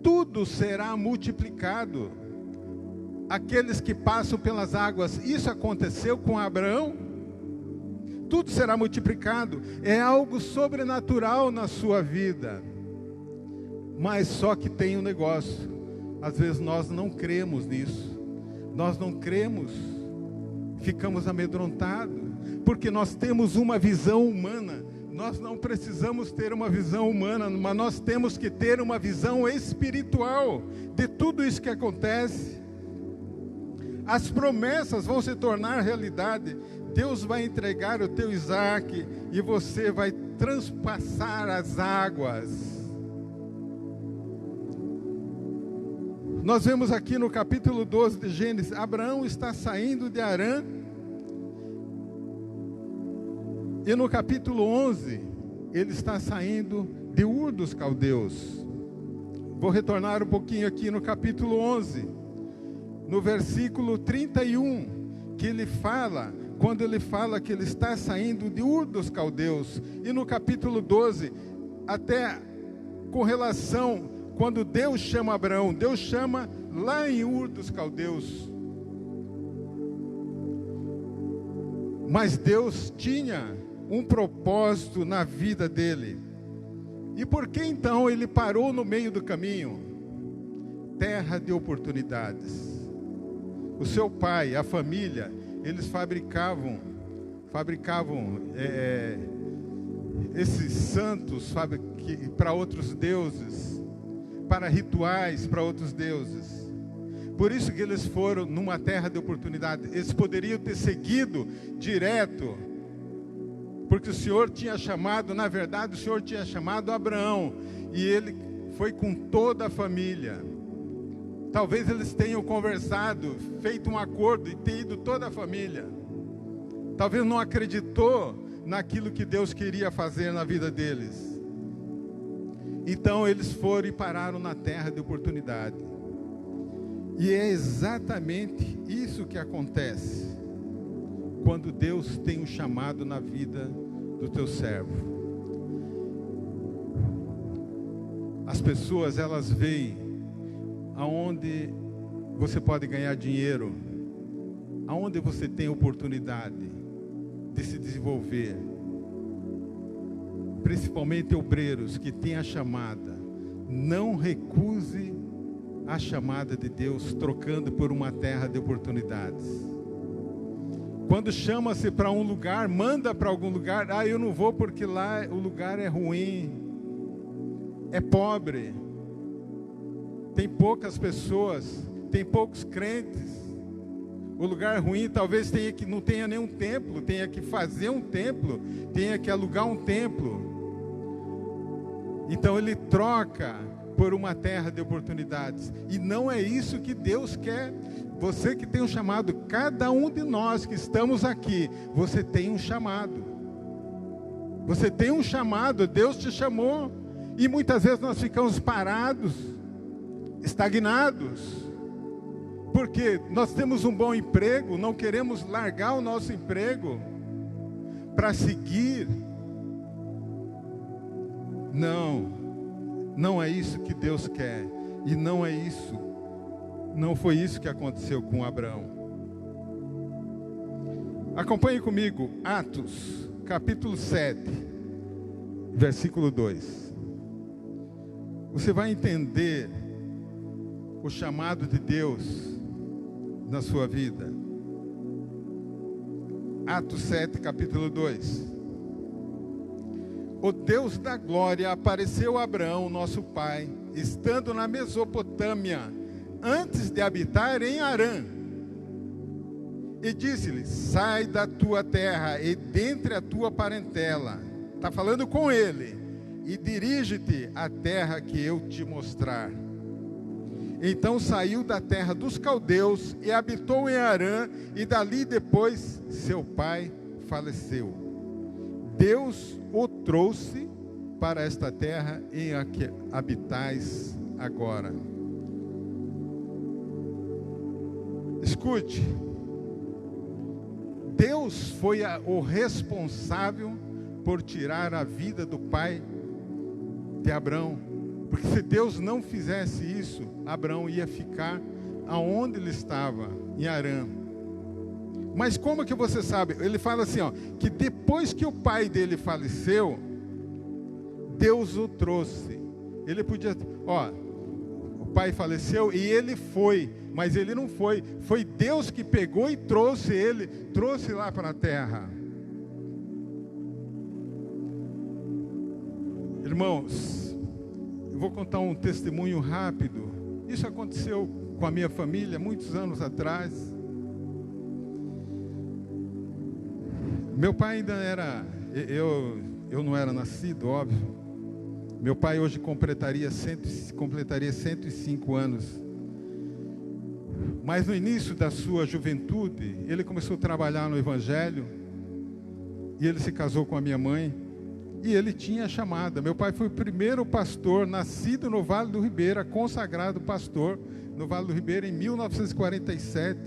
Tudo será multiplicado. Aqueles que passam pelas águas, isso aconteceu com Abraão. Tudo será multiplicado. É algo sobrenatural na sua vida. Mas só que tem um negócio. Às vezes nós não cremos nisso. Nós não cremos. Ficamos amedrontados. Porque nós temos uma visão humana. Nós não precisamos ter uma visão humana, mas nós temos que ter uma visão espiritual de tudo isso que acontece. As promessas vão se tornar realidade. Deus vai entregar o teu Isaac e você vai transpassar as águas. Nós vemos aqui no capítulo 12 de Gênesis, Abraão está saindo de Harã. E no capítulo 11, ele está saindo de Ur dos Caldeus. Vou retornar um pouquinho aqui no capítulo 11, no versículo 31, que ele fala, quando ele fala que ele está saindo de Ur dos Caldeus. E no capítulo 12, até com relação, quando Deus chama Abraão, Deus chama lá em Ur dos Caldeus. Mas Deus tinha um propósito na vida dele. E por que então ele parou no meio do caminho? Terra de oportunidades. O seu pai, a família, eles fabricavam esses santos para outros deuses, para rituais para outros deuses. Por isso que eles foram numa terra de oportunidade. Eles poderiam ter seguido direto, porque o Senhor tinha chamado, na verdade, o Senhor tinha chamado Abraão, e ele foi com toda a família. Talvez eles tenham conversado, feito um acordo e tenham ido toda a família. Talvez não acreditou naquilo que Deus queria fazer na vida deles. Então eles foram e pararam na terra de oportunidade. E é exatamente isso que acontece quando Deus tem um chamado na vida do teu servo. As pessoas, elas veem aonde você pode ganhar dinheiro, aonde você tem oportunidade de se desenvolver. Principalmente obreiros que têm a chamada. Não recuse a chamada de Deus, trocando por uma terra de oportunidades. Quando chama-se para um lugar, manda para algum lugar. Eu não vou porque lá o lugar é ruim, é pobre, tem poucas pessoas, tem poucos crentes. O lugar ruim, talvez não tenha nenhum templo, tenha que fazer um templo, tenha que alugar um templo. Então ele troca por uma terra de oportunidades. E não é isso que Deus quer. Você que tem um chamado, cada um de nós que estamos aqui, você tem um chamado. Você tem um chamado, Deus te chamou. E muitas vezes nós ficamos parados, estagnados, porque nós temos um bom emprego, não queremos largar o nosso emprego para seguir. Não é isso que Deus quer. E não foi isso que aconteceu com Abraão. Acompanhe comigo Atos, capítulo 7, versículo 2. Você vai entender o chamado de Deus na sua vida. Atos 7, capítulo 2. O Deus da glória apareceu a Abraão, nosso pai, estando na Mesopotâmia, antes de habitar em Harã. E disse-lhe: sai da tua terra e dentre a tua parentela. Está falando com ele. E dirige-te à terra que eu te mostrar. Então saiu da terra dos caldeus e habitou em Harã, e dali depois seu pai faleceu. Deus o trouxe para esta terra em a que habitais agora. Escute, Deus foi o responsável por tirar a vida do pai de Abraão, porque se Deus não fizesse isso, Abraão ia ficar aonde ele estava, em Harã. Mas como que você sabe? Ele fala assim, que depois que o pai dele faleceu, Deus o trouxe. Ele podia, o pai faleceu e ele foi, mas ele não foi. Foi Deus que pegou e trouxe ele, trouxe lá para a terra. Irmãos, eu vou contar um testemunho rápido. Isso aconteceu com a minha família muitos anos atrás. Meu pai ainda era, eu não era nascido, óbvio. Meu pai hoje completaria 105 anos. Mas no início da sua juventude, ele começou a trabalhar no Evangelho, e ele se casou com a minha mãe, e ele tinha a chamada. Meu pai foi o primeiro pastor nascido no Vale do Ribeira, consagrado pastor no Vale do Ribeira em 1947,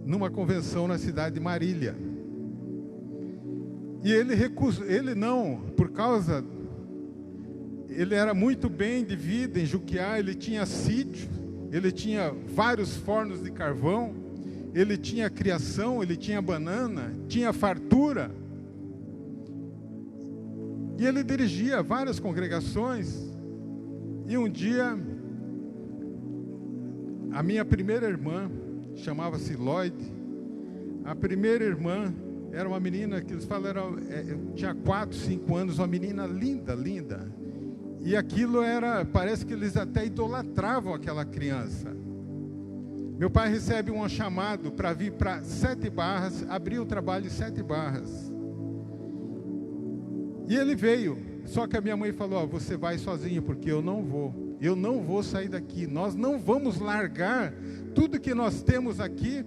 numa convenção na cidade de Marília. E ele recusou, ele era muito bem de vida em Juquiá, ele tinha sítio, ele tinha vários fornos de carvão, ele tinha criação, ele tinha banana, tinha fartura. E ele dirigia várias congregações. E um dia, a minha primeira irmã, chamava-se Lloyd, a primeira irmã era uma menina que eles falam, tinha 4, 5 anos, uma menina linda, linda. E aquilo parece que eles até idolatravam aquela criança. Meu pai recebe um chamado para vir para 7 Barras, abrir o trabalho de 7 Barras. E ele veio, só que a minha mãe falou, você vai sozinho, porque eu não vou sair daqui, nós não vamos largar tudo que nós temos aqui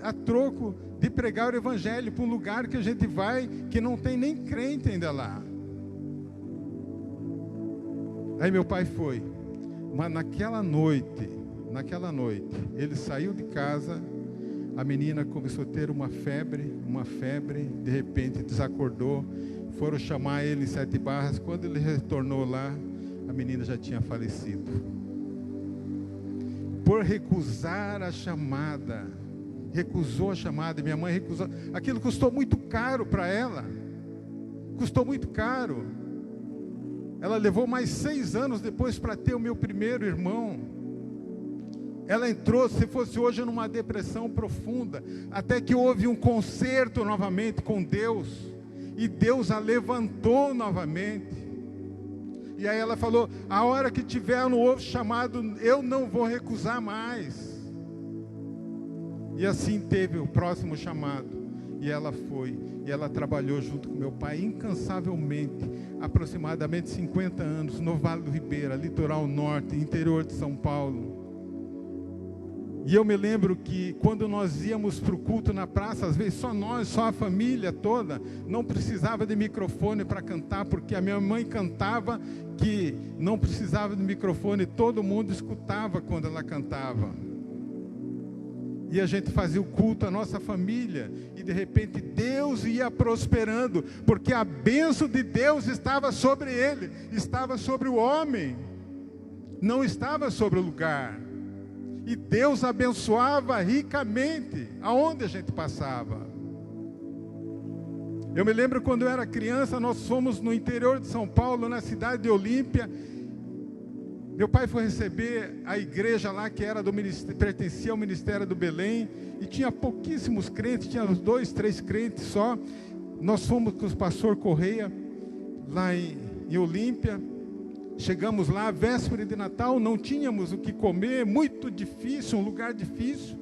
a troco de pregar o Evangelho para um lugar que a gente vai, que não tem nem crente ainda lá. Aí meu pai foi, mas naquela noite, ele saiu de casa, a menina começou a ter uma febre, de repente desacordou, foram chamar ele em 7 Barras, quando ele retornou lá, a menina já tinha falecido. Por recusar a chamada, recusou a chamada, minha mãe recusou, aquilo custou muito caro para ela, custou muito caro. Ela levou mais 6 anos depois para ter o meu primeiro irmão. Ela entrou, se fosse hoje, numa depressão profunda, até que houve um concerto novamente com Deus, e Deus a levantou novamente. E aí ela falou, a hora que tiver um novo chamado, eu não vou recusar mais. E assim teve o próximo chamado, e ela foi, e ela trabalhou junto com meu pai incansavelmente, aproximadamente 50 anos, no Vale do Ribeira, litoral norte, interior de São Paulo. E eu me lembro que quando nós íamos para o culto na praça, às vezes só nós, só a família toda, não precisava de microfone para cantar, porque a minha mãe cantava que não precisava de microfone, todo mundo escutava quando ela cantava. E a gente fazia o culto, a nossa família, e de repente Deus ia prosperando, porque a bênção de Deus estava sobre ele, estava sobre o homem, não estava sobre o lugar. E Deus abençoava ricamente aonde a gente passava. Eu me lembro quando eu era criança, nós fomos no interior de São Paulo, na cidade de Olímpia. Meu pai foi receber a igreja lá, que era pertencia ao Ministério do Belém, e tinha pouquíssimos crentes, tinha uns 2, 3 crentes só. Nós fomos com o pastor Correia, lá em Olímpia. Chegamos lá, véspera de Natal, não tínhamos o que comer, muito difícil, um lugar difícil.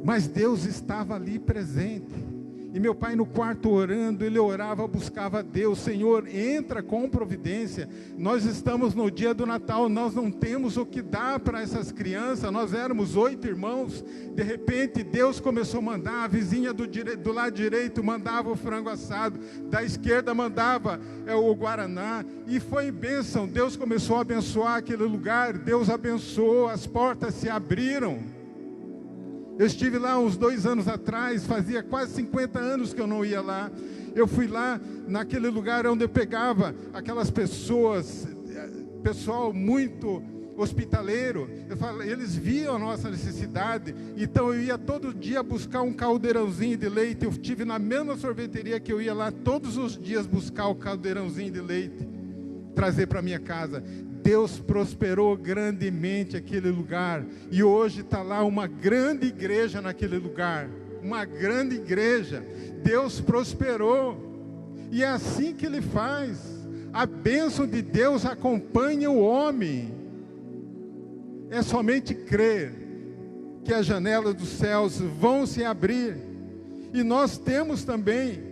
Mas Deus estava ali presente. E meu pai no quarto orando, ele orava, buscava a Deus, Senhor, entra com providência. Nós estamos no dia do Natal, nós não temos o que dar para essas crianças, nós éramos 8 irmãos, de repente Deus começou a mandar, a vizinha do lado direito mandava o frango assado, da esquerda mandava o guaraná, e foi bênção. Deus começou a abençoar aquele lugar, Deus abençoou, as portas se abriram. Eu estive lá uns 2 anos atrás, fazia quase 50 anos que eu não ia lá. Eu fui lá, naquele lugar onde eu pegava aquelas pessoas, pessoal muito hospitaleiro. Eles viam a nossa necessidade, então eu ia todo dia buscar um caldeirãozinho de leite. Eu estive na mesma sorveteria que eu ia lá todos os dias buscar o caldeirãozinho de leite, trazer para minha casa. Deus prosperou grandemente aquele lugar, e hoje está lá uma grande igreja naquele lugar, uma grande igreja. Deus prosperou, e é assim que Ele faz. A bênção de Deus acompanha o homem. É somente crer que as janelas dos céus vão se abrir. E nós temos também,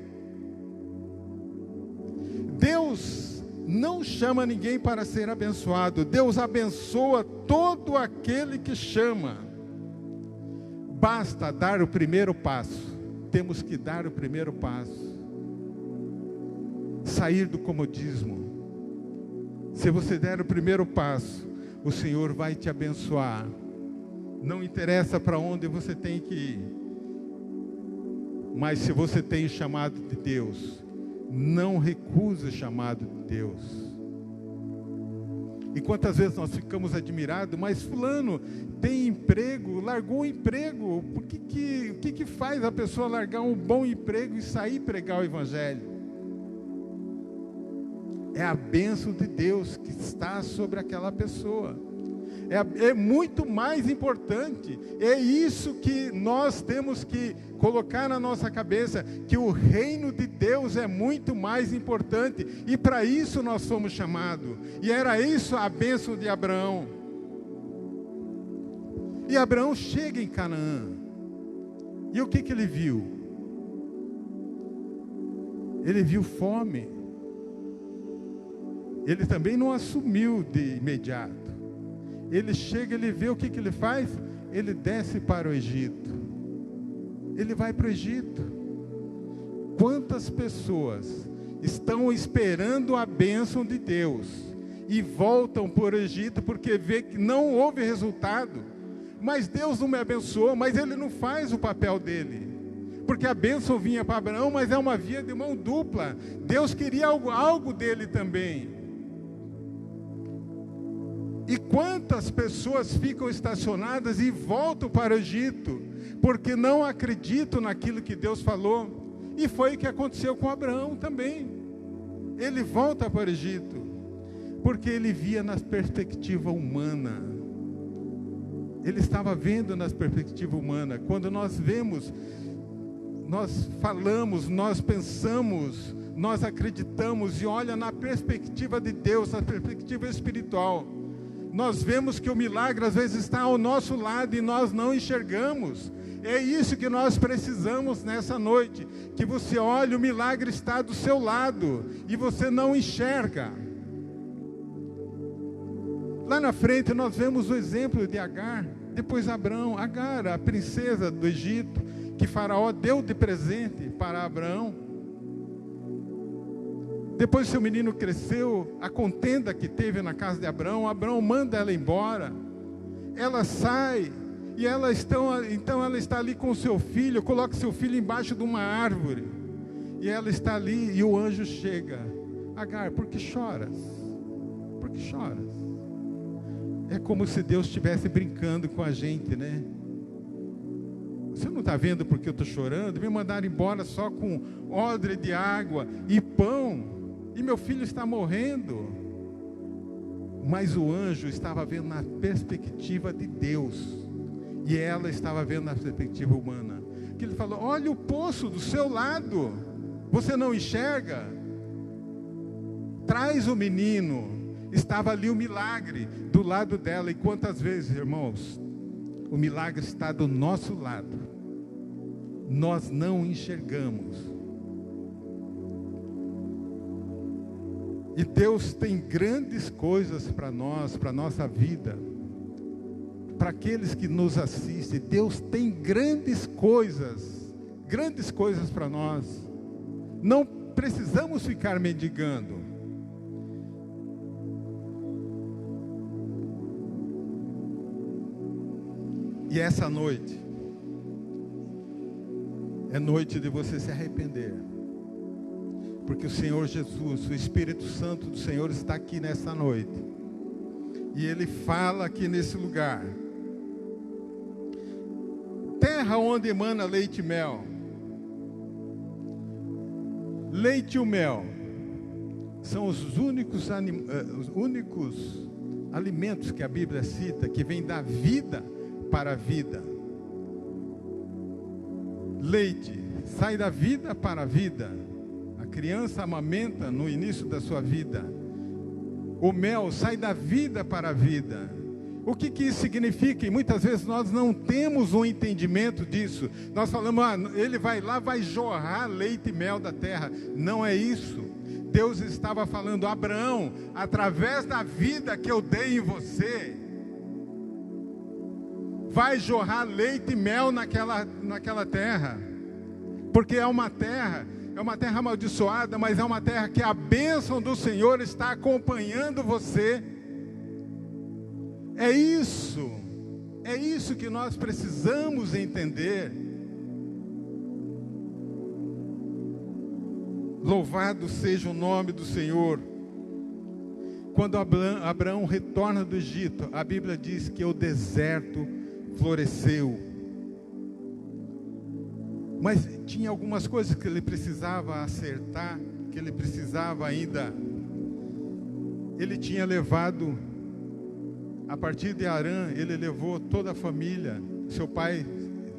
Deus não chama ninguém para ser abençoado. Deus abençoa todo aquele que chama. Basta dar o primeiro passo. Temos que dar o primeiro passo. Sair do comodismo. Se você der o primeiro passo, o Senhor vai te abençoar. Não interessa para onde você tem que ir. Mas se você tem o chamado de Deus, não recuse o chamado de Deus. E quantas vezes nós ficamos admirados, mas fulano tem emprego, largou o emprego. O que faz a pessoa largar um bom emprego e sair pregar o Evangelho? É a bênção de Deus que está sobre aquela pessoa. É muito mais importante. É isso que nós temos que colocar na nossa cabeça, que o reino de Deus é muito mais importante. E para isso nós fomos chamados. E era isso a bênção de Abraão. E Abraão chega em Canaã. E o que ele viu? Ele viu fome. Ele também não assumiu de imediato. Ele chega, ele vê o que ele faz? Ele desce para o Egito. Ele vai para o Egito. Quantas pessoas estão esperando a bênção de Deus e voltam para o Egito porque vê que não houve resultado? Mas Deus não me abençoou, mas ele não faz o papel dele. Porque a bênção vinha para Abraão, mas é uma via de mão dupla. Deus queria algo dele também. E quantas pessoas ficam estacionadas e voltam para o Egito, porque não acreditam naquilo que Deus falou. E foi o que aconteceu com Abraão também. Ele volta para o Egito, porque ele via na perspectiva humana. Ele estava vendo na perspectiva humana. Quando nós vemos, nós falamos, nós pensamos, nós acreditamos e olha na perspectiva de Deus, na perspectiva espiritual. Nós vemos que o milagre às vezes está ao nosso lado e nós não enxergamos. É isso que nós precisamos nessa noite. Que você olhe, o milagre está do seu lado e você não enxerga. Lá na frente nós vemos o exemplo de Agar, depois Abraão. Agar, a princesa do Egito, que Faraó deu de presente para Abraão. Depois seu menino cresceu, a contenda que teve na casa de Abraão, Abraão manda ela embora. Ela sai e então ela está ali com seu filho, coloca seu filho embaixo de uma árvore. E ela está ali e o anjo chega. Agar, por que choras? Por que choras? É como se Deus estivesse brincando com a gente, né? Você não está vendo porque eu estou chorando? Me mandaram embora só com odre de água e pão. E meu filho está morrendo. Mas o anjo estava vendo na perspectiva de Deus. E ela estava vendo na perspectiva humana. Que ele falou, olha o poço do seu lado. Você não enxerga? Traz o menino. Estava ali o milagre do lado dela. E quantas vezes, irmãos, o milagre está do nosso lado. Nós não enxergamos. E Deus tem grandes coisas para nós, para a nossa vida. Para aqueles que nos assistem, Deus tem grandes coisas para nós. Não precisamos ficar mendigando. E essa noite é noite de você se arrepender. Porque o Senhor Jesus, o Espírito Santo do Senhor está aqui nessa noite. E Ele fala aqui nesse lugar. Terra onde emana leite e mel. Leite e o mel são os únicos alimentos que a Bíblia cita, que vem da vida para a vida. Leite sai da vida para a vida. A criança amamenta no início da sua vida. O mel sai da vida para a vida. O que isso significa? E muitas vezes nós não temos um entendimento disso. Nós falamos, ele vai lá, vai jorrar leite e mel da terra. Não é isso. Deus estava falando: Abraão, através da vida que eu dei em você, vai jorrar leite e mel naquela terra, porque é uma terra amaldiçoada, mas é uma terra que a bênção do Senhor está acompanhando você. É isso que nós precisamos entender. Louvado seja o nome do Senhor. Quando Abraão retorna do Egito, a Bíblia diz que o deserto floresceu. Mas tinha algumas coisas que ele precisava acertar, que ele precisava ainda. Ele tinha levado, a partir de Harã, ele levou toda a família. Seu pai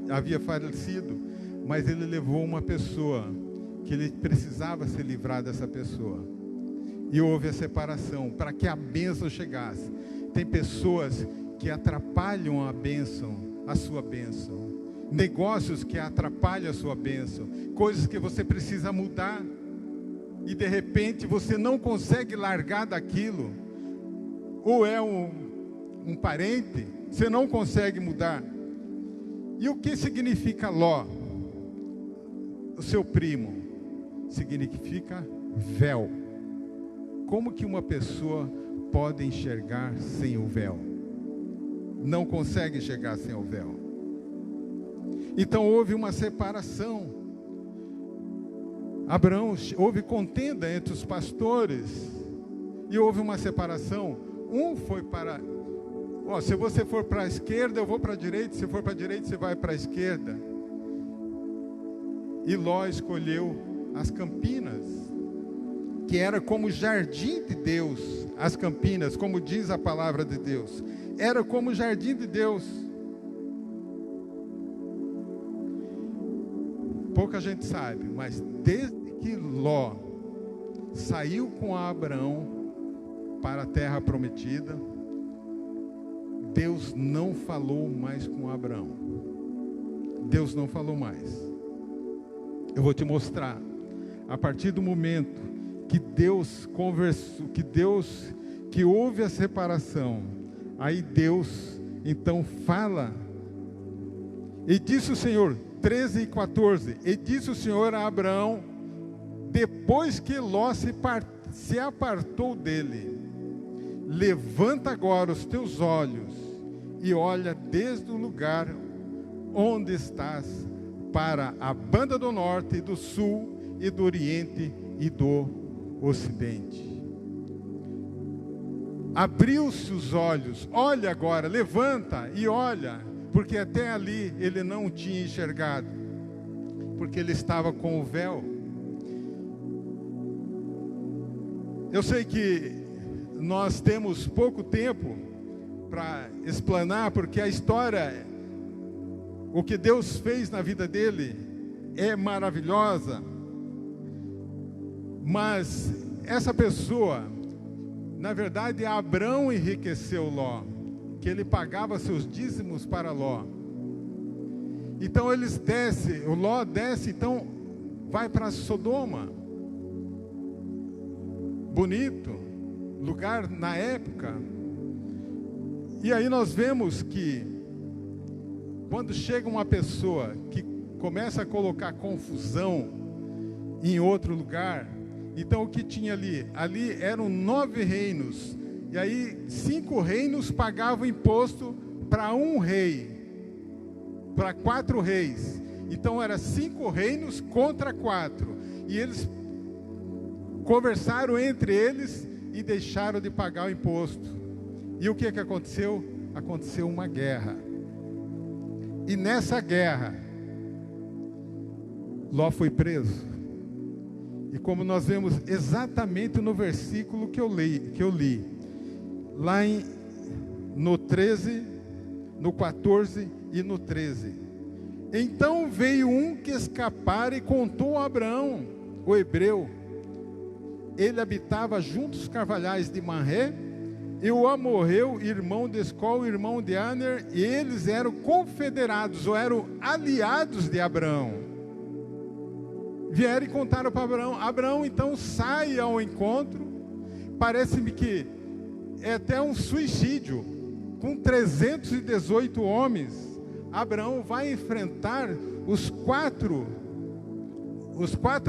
havia falecido, mas ele levou uma pessoa que ele precisava se livrar dessa pessoa. E houve a separação para que a bênção chegasse. Tem pessoas que atrapalham a bênção, a sua bênção. Negócios que atrapalham a sua bênção. Coisas que você precisa mudar. E de repente você não consegue largar daquilo. Ou é um parente, você não consegue mudar. E o que significa Ló? O seu primo. Significa véu. Como que uma pessoa pode enxergar sem o véu? Não consegue enxergar sem o véu. Então houve uma separação. Abraão, houve contenda entre os pastores. E houve uma separação. Um foi para... se você for para a esquerda, eu vou para a direita. Se for para a direita, você vai para a esquerda. E Ló escolheu as campinas, que era como o jardim de Deus. As campinas, como diz a palavra de Deus, era como o jardim de Deus. Pouca gente sabe, mas desde que Ló saiu com Abraão para a terra prometida, Deus não falou mais com Abraão. Deus não falou mais. Eu vou te mostrar. A partir do momento que Deus conversou, que houve a separação, aí Deus então fala. E disse o Senhor, 13 e 14, e disse o Senhor a Abraão, depois que Ló se apartou dele: levanta agora os teus olhos e olha desde o lugar onde estás para a banda do norte e do sul e do oriente e do ocidente. Abriu-se os olhos, olha agora, levanta e olha, porque até ali ele não tinha enxergado, porque ele estava com o véu. Eu sei que nós temos pouco tempo para explanar, porque a história, o que Deus fez na vida dele é maravilhosa. Mas essa pessoa, na verdade, Abraão enriqueceu Ló, que ele pagava seus dízimos para Ló. Então eles descem, o Ló desce, então vai para Sodoma. Bonito, lugar na época. E aí nós vemos que quando chega uma pessoa que começa a colocar confusão em outro lugar, então o que tinha ali? Ali eram 9 reinos. E aí 5 reinos pagavam imposto para um rei, para 4 reis. Então era 5 reinos contra 4. E eles conversaram entre eles e deixaram de pagar o imposto. E o que aconteceu? Aconteceu uma guerra. E nessa guerra, Ló foi preso. E como nós vemos exatamente no versículo que eu li, lá no 13, no 14 e no 13. Então veio um que escapara e contou a Abraão, o hebreu. Ele habitava junto aos carvalhais de Manré, e o amorreu, irmão de Escol, irmão de Aner, e eles eram confederados, ou eram aliados de Abraão. vieram e contaram para Abraão. Abraão então sai ao encontro. Parece-me que é até um suicídio. Com 318 homens, Abraão vai enfrentar os quatro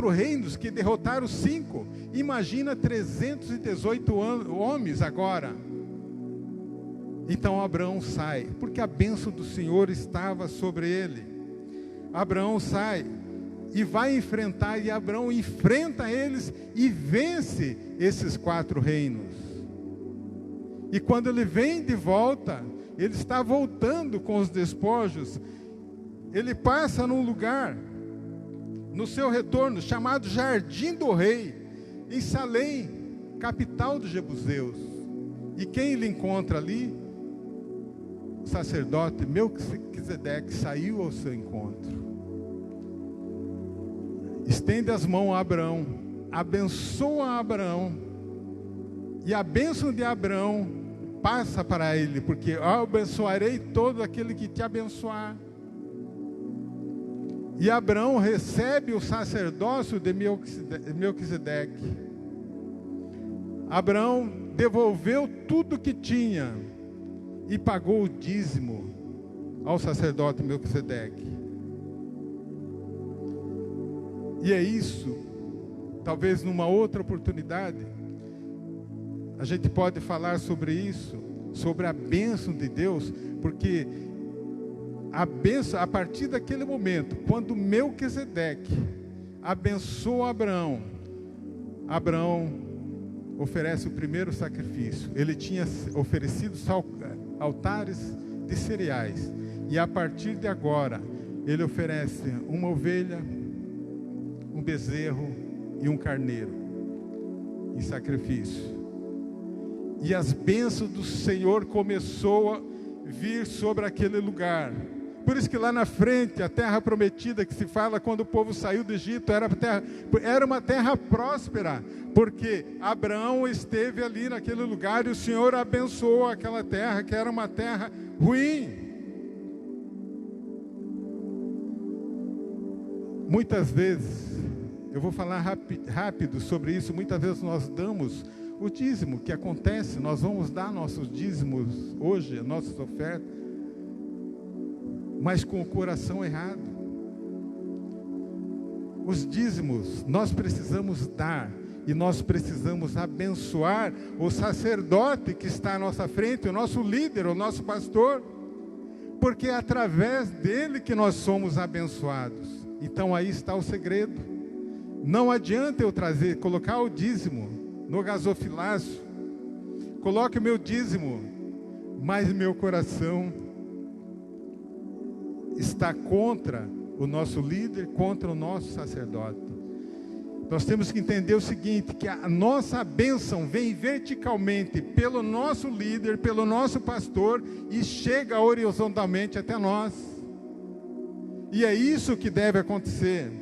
reinos que derrotaram os 5. Imagina 318 homens agora. Então Abraão sai, porque a bênção do Senhor estava sobre ele. Abraão sai e vai enfrentar, e Abraão enfrenta eles e vence esses 4 reinos. E quando ele vem de volta, ele está voltando com os despojos. Ele passa num lugar, no seu retorno, chamado Jardim do Rei, em Salém, capital dos Jebuseus. E quem ele encontra ali? O sacerdote Melquisedeque saiu ao seu encontro. Estende as mãos a Abraão, abençoa Abraão, e a bênção de Abraão passa para ele, porque eu abençoarei todo aquele que te abençoar. E Abraão recebe o sacerdócio de Melquisedeque. Abraão devolveu tudo que tinha e pagou o dízimo ao sacerdote Melquisedeque. E é isso, talvez numa outra oportunidade, a gente pode falar sobre isso, sobre a bênção de Deus, porque a bênção, a partir daquele momento, quando Melquisedeque abençoa Abraão, Abraão oferece o primeiro sacrifício. Ele tinha oferecido altares de cereais, e a partir de agora, ele oferece uma ovelha, um bezerro e um carneiro em sacrifício. E as bênçãos do Senhor começou a vir sobre aquele lugar. Por isso que lá na frente, a terra prometida que se fala quando o povo saiu do Egito, era uma terra próspera, porque Abraão esteve ali naquele lugar e o Senhor abençoou aquela terra, que era uma terra ruim. Muitas vezes, eu vou falar rápido sobre isso, muitas vezes nós damos o dízimo, que acontece, nós vamos dar nossos dízimos hoje, nossas ofertas, mas com o coração errado. Os dízimos, nós precisamos dar, e nós precisamos abençoar o sacerdote que está à nossa frente, o nosso líder, o nosso pastor, porque é através dele que nós somos abençoados. Então aí está o segredo. Não adianta eu colocar o dízimo no gasofilácio, coloque o meu dízimo, mas meu coração está contra o nosso líder, contra o nosso sacerdote. Nós temos que entender o seguinte, que a nossa bênção vem verticalmente pelo nosso líder, pelo nosso pastor, e chega horizontalmente até nós. E é isso que deve acontecer.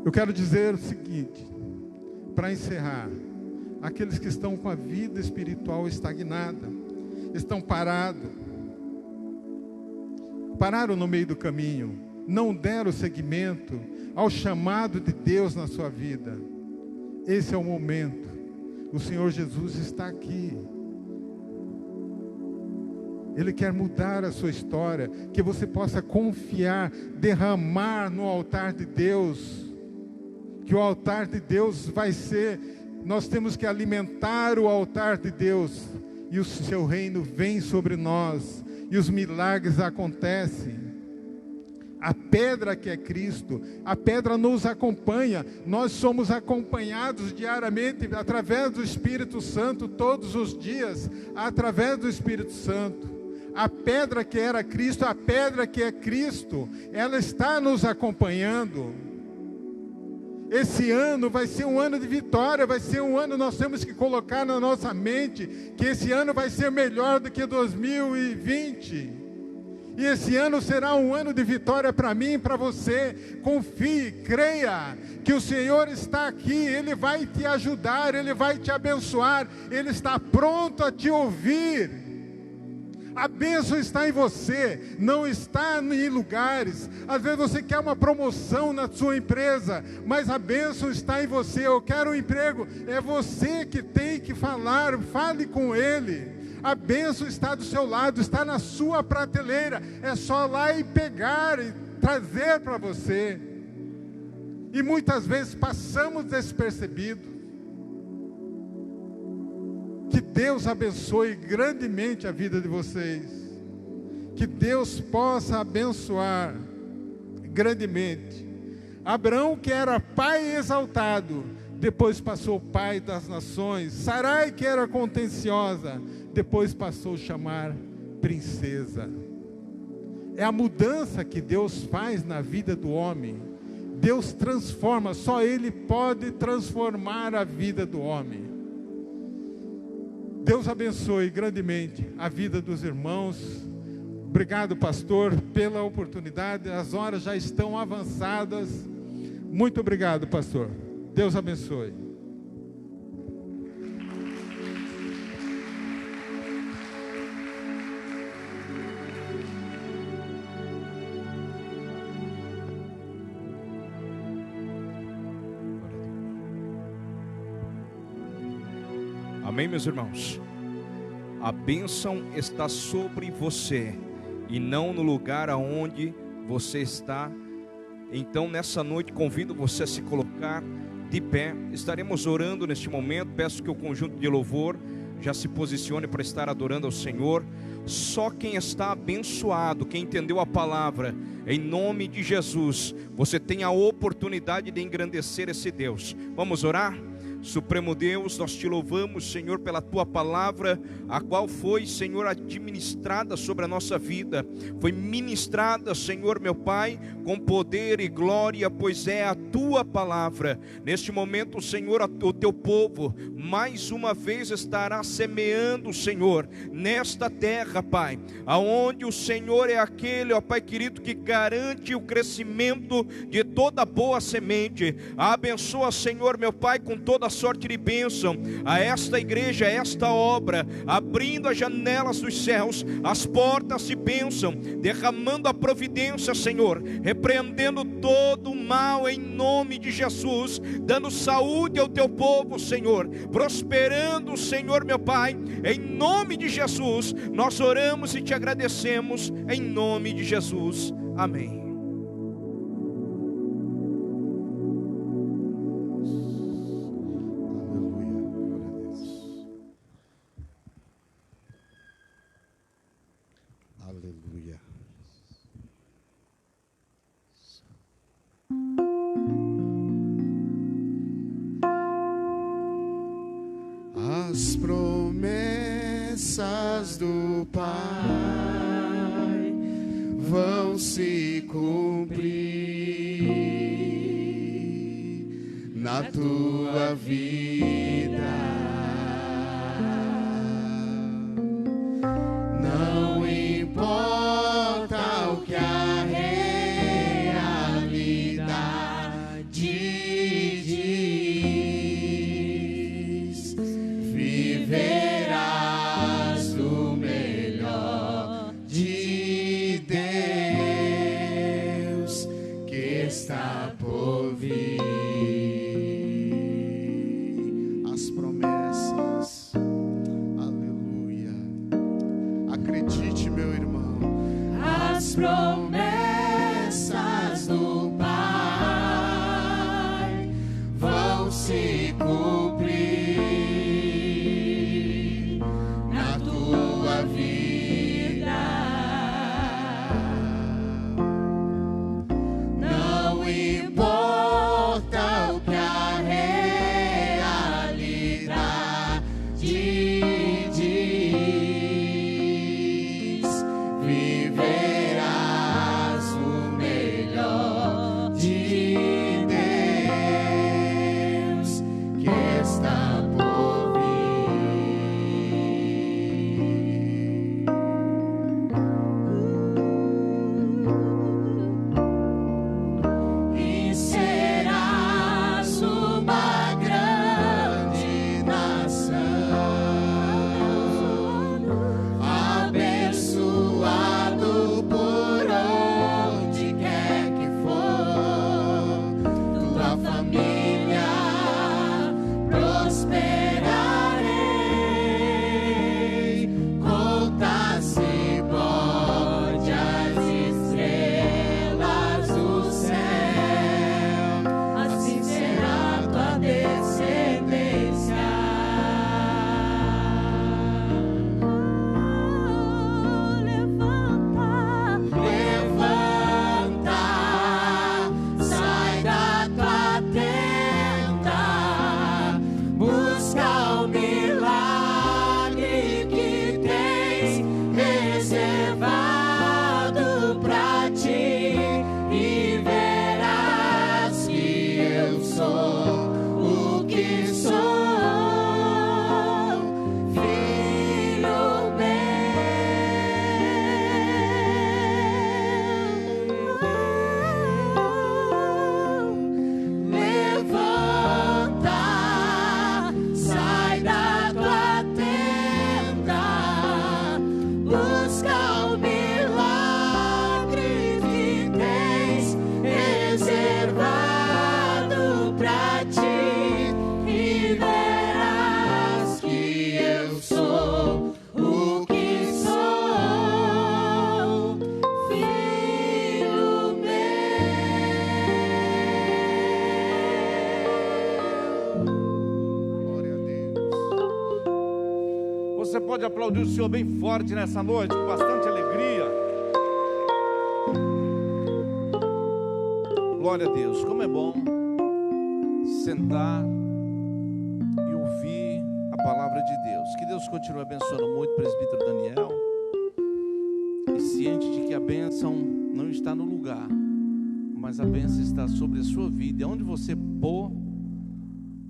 Eu quero dizer o seguinte, para encerrar: aqueles que estão com a vida espiritual estagnada, estão pararam no meio do caminho, não deram seguimento ao chamado de Deus na sua vida. Esse é o momento. O Senhor Jesus está aqui. Ele quer mudar a sua história, que você possa confiar, derramar no altar de Deus, que o altar de Deus vai ser, nós temos que alimentar o altar de Deus, e o seu reino vem sobre nós, e os milagres acontecem. A pedra que é Cristo, a pedra nos acompanha, nós somos acompanhados diariamente, através do Espírito Santo, todos os dias, através do Espírito Santo. A pedra que era Cristo, a pedra que é Cristo, ela está nos acompanhando. Esse ano vai ser um ano de vitória, vai ser um ano, nós temos que colocar na nossa mente, que esse ano vai ser melhor do que 2020. E esse ano será um ano de vitória para mim e para você. Confie, creia que o Senhor está aqui, Ele vai te ajudar, Ele vai te abençoar, Ele está pronto a te ouvir. A bênção está em você, não está em lugares. Às vezes você quer uma promoção na sua empresa, mas a bênção está em você. Eu quero um emprego, é você que tem que falar, fale com ele. A bênção está do seu lado, está na sua prateleira. É só ir lá e pegar e trazer para você. E muitas vezes passamos despercebidos. Que Deus abençoe grandemente a vida de vocês. Que Deus possa abençoar grandemente. Abraão, que era pai exaltado, depois passou pai das nações. Sarai, que era contenciosa, depois passou a chamar princesa. É a mudança que Deus faz na vida do homem. Deus transforma, só Ele pode transformar a vida do homem. Deus abençoe grandemente a vida dos irmãos. Obrigado, pastor, pela oportunidade. As horas já estão avançadas. Muito obrigado, pastor. Deus abençoe. Amém, meus irmãos? A bênção está sobre você e não no lugar aonde você está. Então, nessa noite, convido você a se colocar de pé. Estaremos orando neste momento. Peço que o conjunto de louvor já se posicione para estar adorando ao Senhor. Só quem está abençoado, quem entendeu a palavra, em nome de Jesus, você tem a oportunidade de engrandecer esse Deus. Vamos orar? Supremo Deus, nós te louvamos, Senhor, pela tua palavra, a qual foi, Senhor, administrada sobre a nossa vida. Foi ministrada, Senhor, meu Pai, com poder e glória, pois é a tua palavra. Neste momento, Senhor, o teu povo mais uma vez estará semeando, Senhor, nesta terra, Pai, aonde o Senhor é aquele, ó Pai querido, que garante o crescimento de toda boa semente. Abençoa, Senhor, meu Pai, com toda a sorte de bênção a esta igreja, a esta obra, abrindo as janelas dos céus, as portas de bênção, derramando a providência, Senhor, repreendendo todo o mal em nome de Jesus, dando saúde ao teu povo, Senhor, prosperando, Senhor, meu Pai, em nome de Jesus, nós oramos e te agradecemos, em nome de Jesus, amém. As promessas do Pai vão se cumprir na tua vida. Não importa o que a realidade diz, viverás do melhor de Deus que está por vir. As promessas, aleluia. Acredite, meu irmão, as promessas do Pai vão se cumprir na tua vida. Não importa o que a realidade diz, viverás aplaudir o Senhor bem forte nessa noite, com bastante alegria. Glória a Deus, como é bom sentar e ouvir a palavra de Deus. Que Deus continue abençoando muito o presbítero Daniel, e ciente de que a bênção não está no lugar, mas a bênção está sobre a sua vida. E onde você pôr,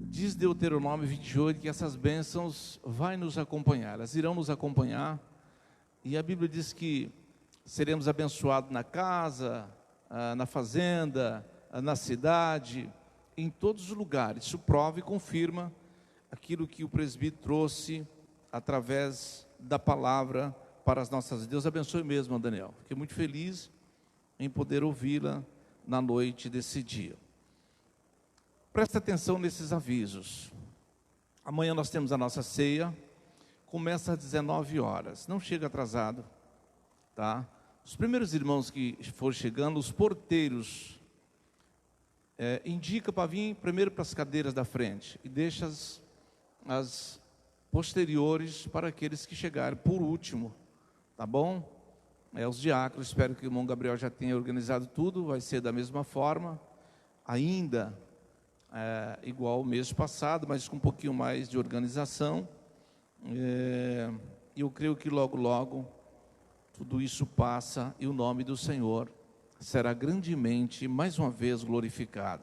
diz Deuteronômio 28, que essas bênçãos vai nos acompanhar, elas irão nos acompanhar. E a Bíblia diz que seremos abençoados na casa, na fazenda, na cidade, em todos os lugares. Isso prova e confirma aquilo que o presbítero trouxe através da palavra para as nossas vidas. Deus abençoe mesmo, Daniel. Fiquei muito feliz em poder ouvi-la na noite desse dia. Presta atenção nesses avisos. Amanhã nós temos a nossa ceia, começa às 19 horas, não chega atrasado, tá? Os primeiros irmãos que for chegando, os porteiros, indica para vir primeiro para as cadeiras da frente e deixa as posteriores para aqueles que chegarem por último, tá bom? Os diáconos, espero que o irmão Gabriel já tenha organizado tudo, vai ser da mesma forma, ainda igual o mês passado, mas com um pouquinho mais de organização. Eu creio que logo, logo, tudo isso passa e o nome do Senhor será grandemente, mais uma vez, glorificado.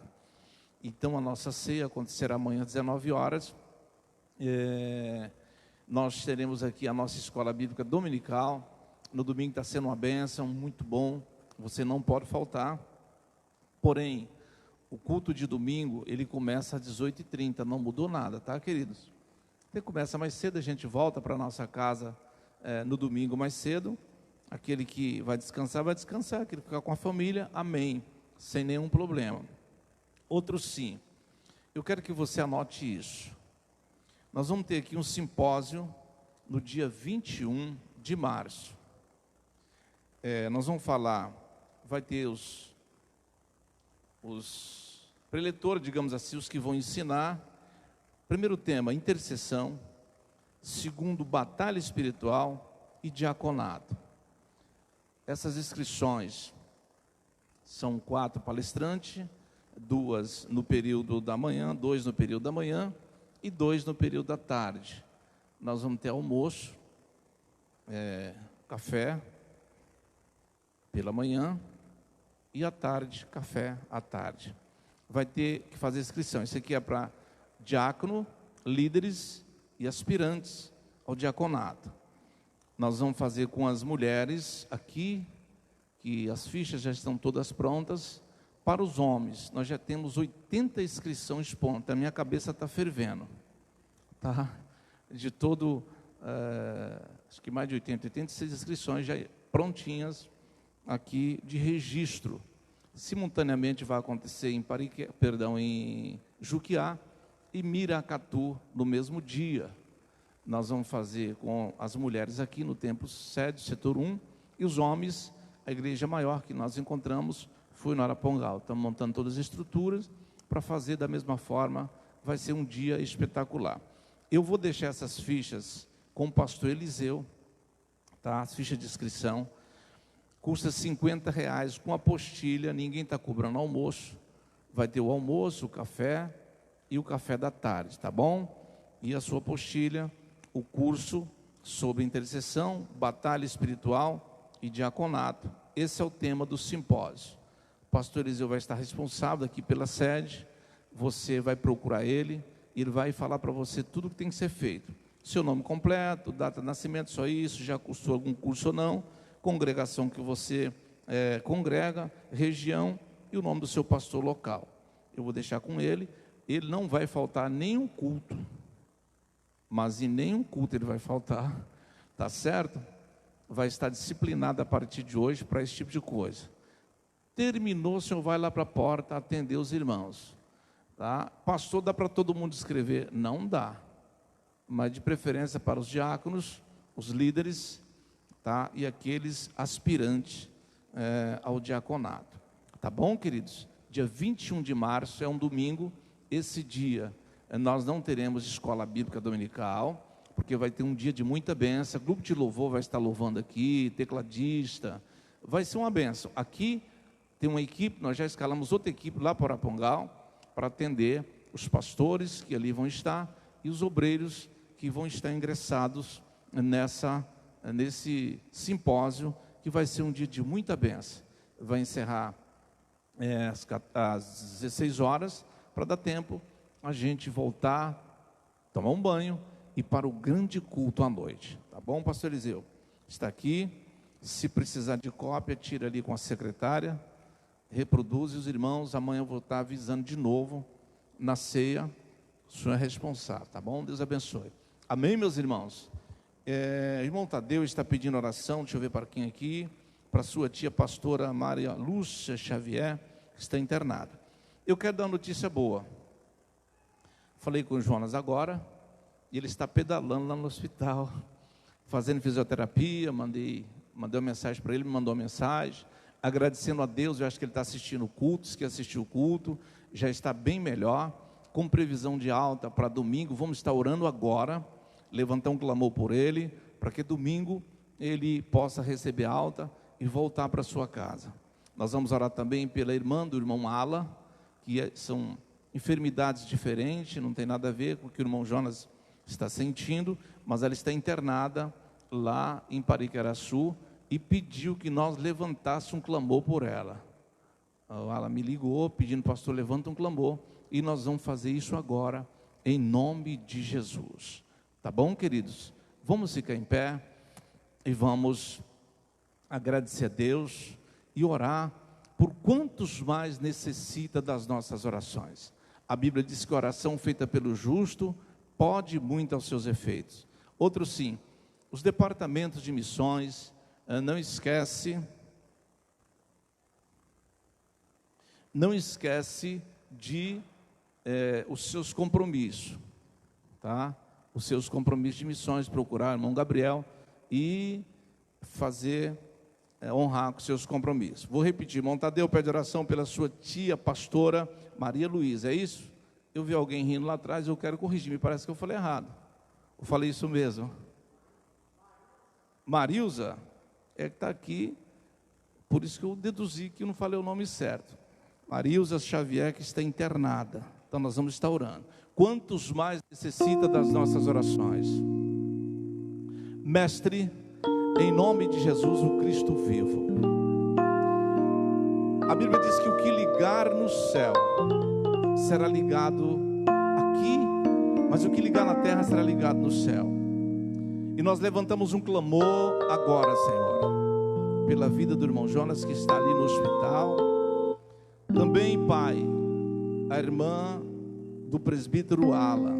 Então, a nossa ceia acontecerá amanhã às 19 horas. Nós teremos aqui a nossa escola bíblica dominical. No domingo está sendo uma bênção, muito bom, você não pode faltar. Porém, o culto de domingo, ele começa às 18h30, não mudou nada, tá, queridos? Ele começa mais cedo, a gente volta para a nossa casa no domingo mais cedo. Aquele que vai descansar, aquele que ficar com a família, amém, sem nenhum problema. Outro sim, eu quero que você anote isso. Nós vamos ter aqui um simpósio no dia 21 de março. Nós vamos falar, vai ter os preletores, digamos assim, os que vão ensinar. Primeiro tema, intercessão. Segundo, batalha espiritual e diaconato. Essas inscrições são 4 palestrantes, 2 no período da manhã, 2 no período da manhã e 2 no período da tarde. Nós vamos ter almoço, café pela manhã e à tarde, café à tarde. Vai ter que fazer inscrição. Isso aqui é para diácono, líderes e aspirantes ao diaconato. Nós vamos fazer com as mulheres aqui, que as fichas já estão todas prontas. Para os homens, nós já temos 80 inscrições prontas. A minha cabeça está fervendo, tá? De todo, acho que mais de 86 inscrições já prontinhas aqui de registro. Simultaneamente vai acontecer em Juquiá e Miracatu no mesmo dia. Nós vamos fazer com as mulheres aqui no templo sede, setor 1, e os homens, a igreja maior que nós encontramos foi no Arapongal. Estamos montando todas as estruturas para fazer da mesma forma. Vai ser um dia espetacular. Eu vou deixar essas fichas com o pastor Eliseu, tá? As fichas de inscrição. Custa R$50 com apostilha, ninguém está cobrando almoço. Vai ter o almoço, o café e o café da tarde, tá bom? E a sua apostilha, o curso sobre intercessão, batalha espiritual e diaconato. Esse é o tema do simpósio. O pastor Eliseu vai estar responsável aqui pela sede. Você vai procurar ele vai falar para você tudo o que tem que ser feito. Seu nome completo, data de nascimento, só isso, já cursou algum curso ou não, congregação que você congrega, região e o nome do seu pastor local. Eu vou deixar com ele. Ele não vai faltar nenhum culto, mas em nenhum culto ele vai faltar, tá certo? Vai estar disciplinado a partir de hoje para esse tipo de coisa. Terminou, o senhor vai lá para a porta atender os irmãos, tá? Pastor, dá para todo mundo escrever? Não dá, mas de preferência para os diáconos, os líderes, tá? E aqueles aspirantes ao diaconato, tá bom, queridos? Dia 21 de março é um domingo. Esse dia nós não teremos escola bíblica dominical, porque vai ter um dia de muita bênção. O grupo de louvor vai estar louvando aqui, tecladista, vai ser uma bênção. Aqui tem uma equipe, nós já escalamos outra equipe lá para Arapongal, para atender os pastores que ali vão estar e os obreiros que vão estar ingressados nesse simpósio, que vai ser um dia de muita bênção. Vai encerrar às 16 horas, para dar tempo a gente voltar, tomar um banho e para o grande culto à noite. Tá bom, pastor Eliseu? Está aqui, se precisar de cópia, tira ali com a secretária, reproduz, e os irmãos, amanhã eu vou estar avisando de novo, na ceia, o senhor é responsável, tá bom? Deus abençoe. Amém, meus irmãos? Irmão Tadeu está pedindo oração, deixa eu ver para quem aqui, para sua tia pastora Maria Lúcia Xavier, que está internada. Eu quero dar uma notícia boa. Falei com o Jonas agora, e ele está pedalando lá no hospital, fazendo fisioterapia. Mandei uma mensagem para ele, me mandou uma mensagem, agradecendo a Deus. Eu acho que ele está assistindo o culto, que assistiu o culto, já está bem melhor, com previsão de alta para domingo. Vamos estar orando agora, levantar um clamor por ele, para que domingo ele possa receber alta e voltar para sua casa. Nós vamos orar também pela irmã do irmão Ala, que são enfermidades diferentes, não tem nada a ver com o que o irmão Jonas está sentindo, mas ela está internada lá em Pariqueraçu e pediu que nós levantássemos um clamor por ela. Ela me ligou pedindo: pastor, levanta um clamor, e nós vamos fazer isso agora, em nome de Jesus. Tá bom, queridos? Vamos ficar em pé e vamos agradecer a Deus e orar por quantos mais necessita das nossas orações. A Bíblia diz que a oração feita pelo justo pode muito aos seus efeitos. Outro sim, os departamentos de missões, não esquece de os seus compromissos, tá? Os seus compromissos de missões, procurar o irmão Gabriel e fazer, honrar com seus compromissos. Vou repetir: irmão Tadeu pede oração pela sua tia pastora Maria Luísa, é isso? Eu vi alguém rindo lá atrás, eu quero corrigir, me parece que eu falei errado. Eu falei isso mesmo. Marilza é que está aqui, por isso que eu deduzi que eu não falei o nome certo. Marilza Xavier, que está internada. Então nós vamos estar orando. Quantos mais necessita das nossas orações? Mestre, em nome de Jesus, o Cristo vivo. A Bíblia diz que o que ligar no céu será ligado aqui, mas o que ligar na terra será ligado no céu. E nós levantamos um clamor agora, Senhor, pela vida do irmão Jonas, que está ali no hospital. Também, Pai, a irmã do presbítero Ala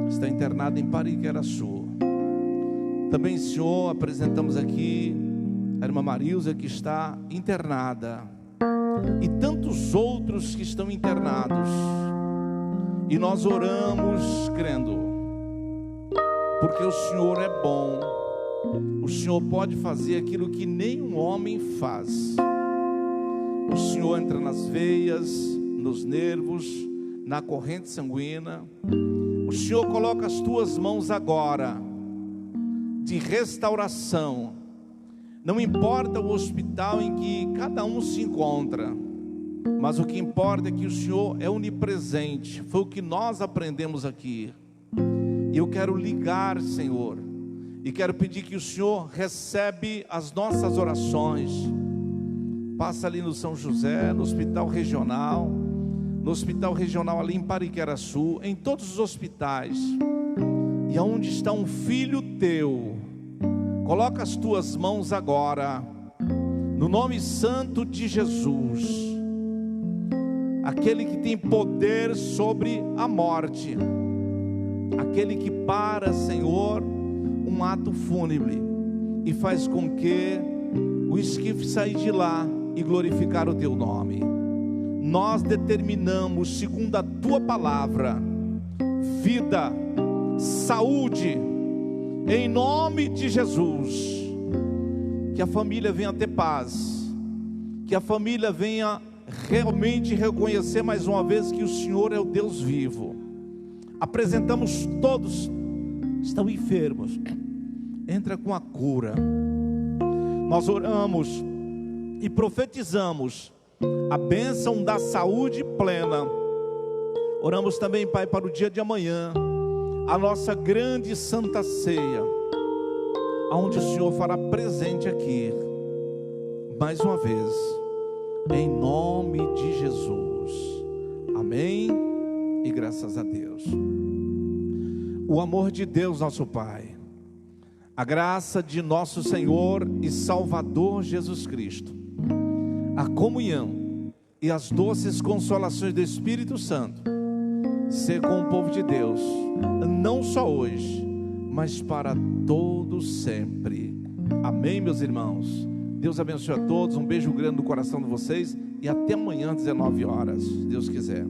está internada em Pariqueraçu. Também, Senhor, apresentamos aqui a irmã Marilza, que está internada, e tantos outros que estão internados. E nós oramos crendo, porque o Senhor é bom. O Senhor pode fazer aquilo que nenhum homem faz. O Senhor entra nas veias, nos nervos, na corrente sanguínea. O Senhor coloca as tuas mãos agora de restauração. Não importa o hospital em que cada um se encontra, mas o que importa é que o Senhor é onipresente. Foi o que nós aprendemos aqui. E eu quero ligar, Senhor, e quero pedir que o Senhor recebe as nossas orações. Passa ali no São José, no hospital regional, ali em Pariqueraçu, em todos os hospitais. E aonde está um filho teu, coloca as tuas mãos agora, no nome santo de Jesus, aquele que tem poder sobre a morte, aquele que para, Senhor, um ato fúnebre e faz com que o esquife saia de lá e glorificar o teu nome. Nós determinamos, segundo a tua palavra, vida, saúde, em nome de Jesus. Que a família venha ter paz, que a família venha realmente reconhecer mais uma vez que o Senhor é o Deus vivo. Apresentamos todos, estão enfermos, entra com a cura. Nós oramos e profetizamos a bênção da saúde plena. Oramos também, Pai, para o dia de amanhã, a nossa grande santa ceia, onde o Senhor fará presente aqui, mais uma vez, em nome de Jesus. Amém e graças a Deus. O amor de Deus nosso Pai, a graça de nosso Senhor e Salvador Jesus Cristo, a comunhão e as doces consolações do Espírito Santo, ser com o povo de Deus, não só hoje, mas para todos sempre. Amém, meus irmãos. Deus abençoe a todos, um beijo grande no coração de vocês, e até amanhã às 19 horas, se Deus quiser.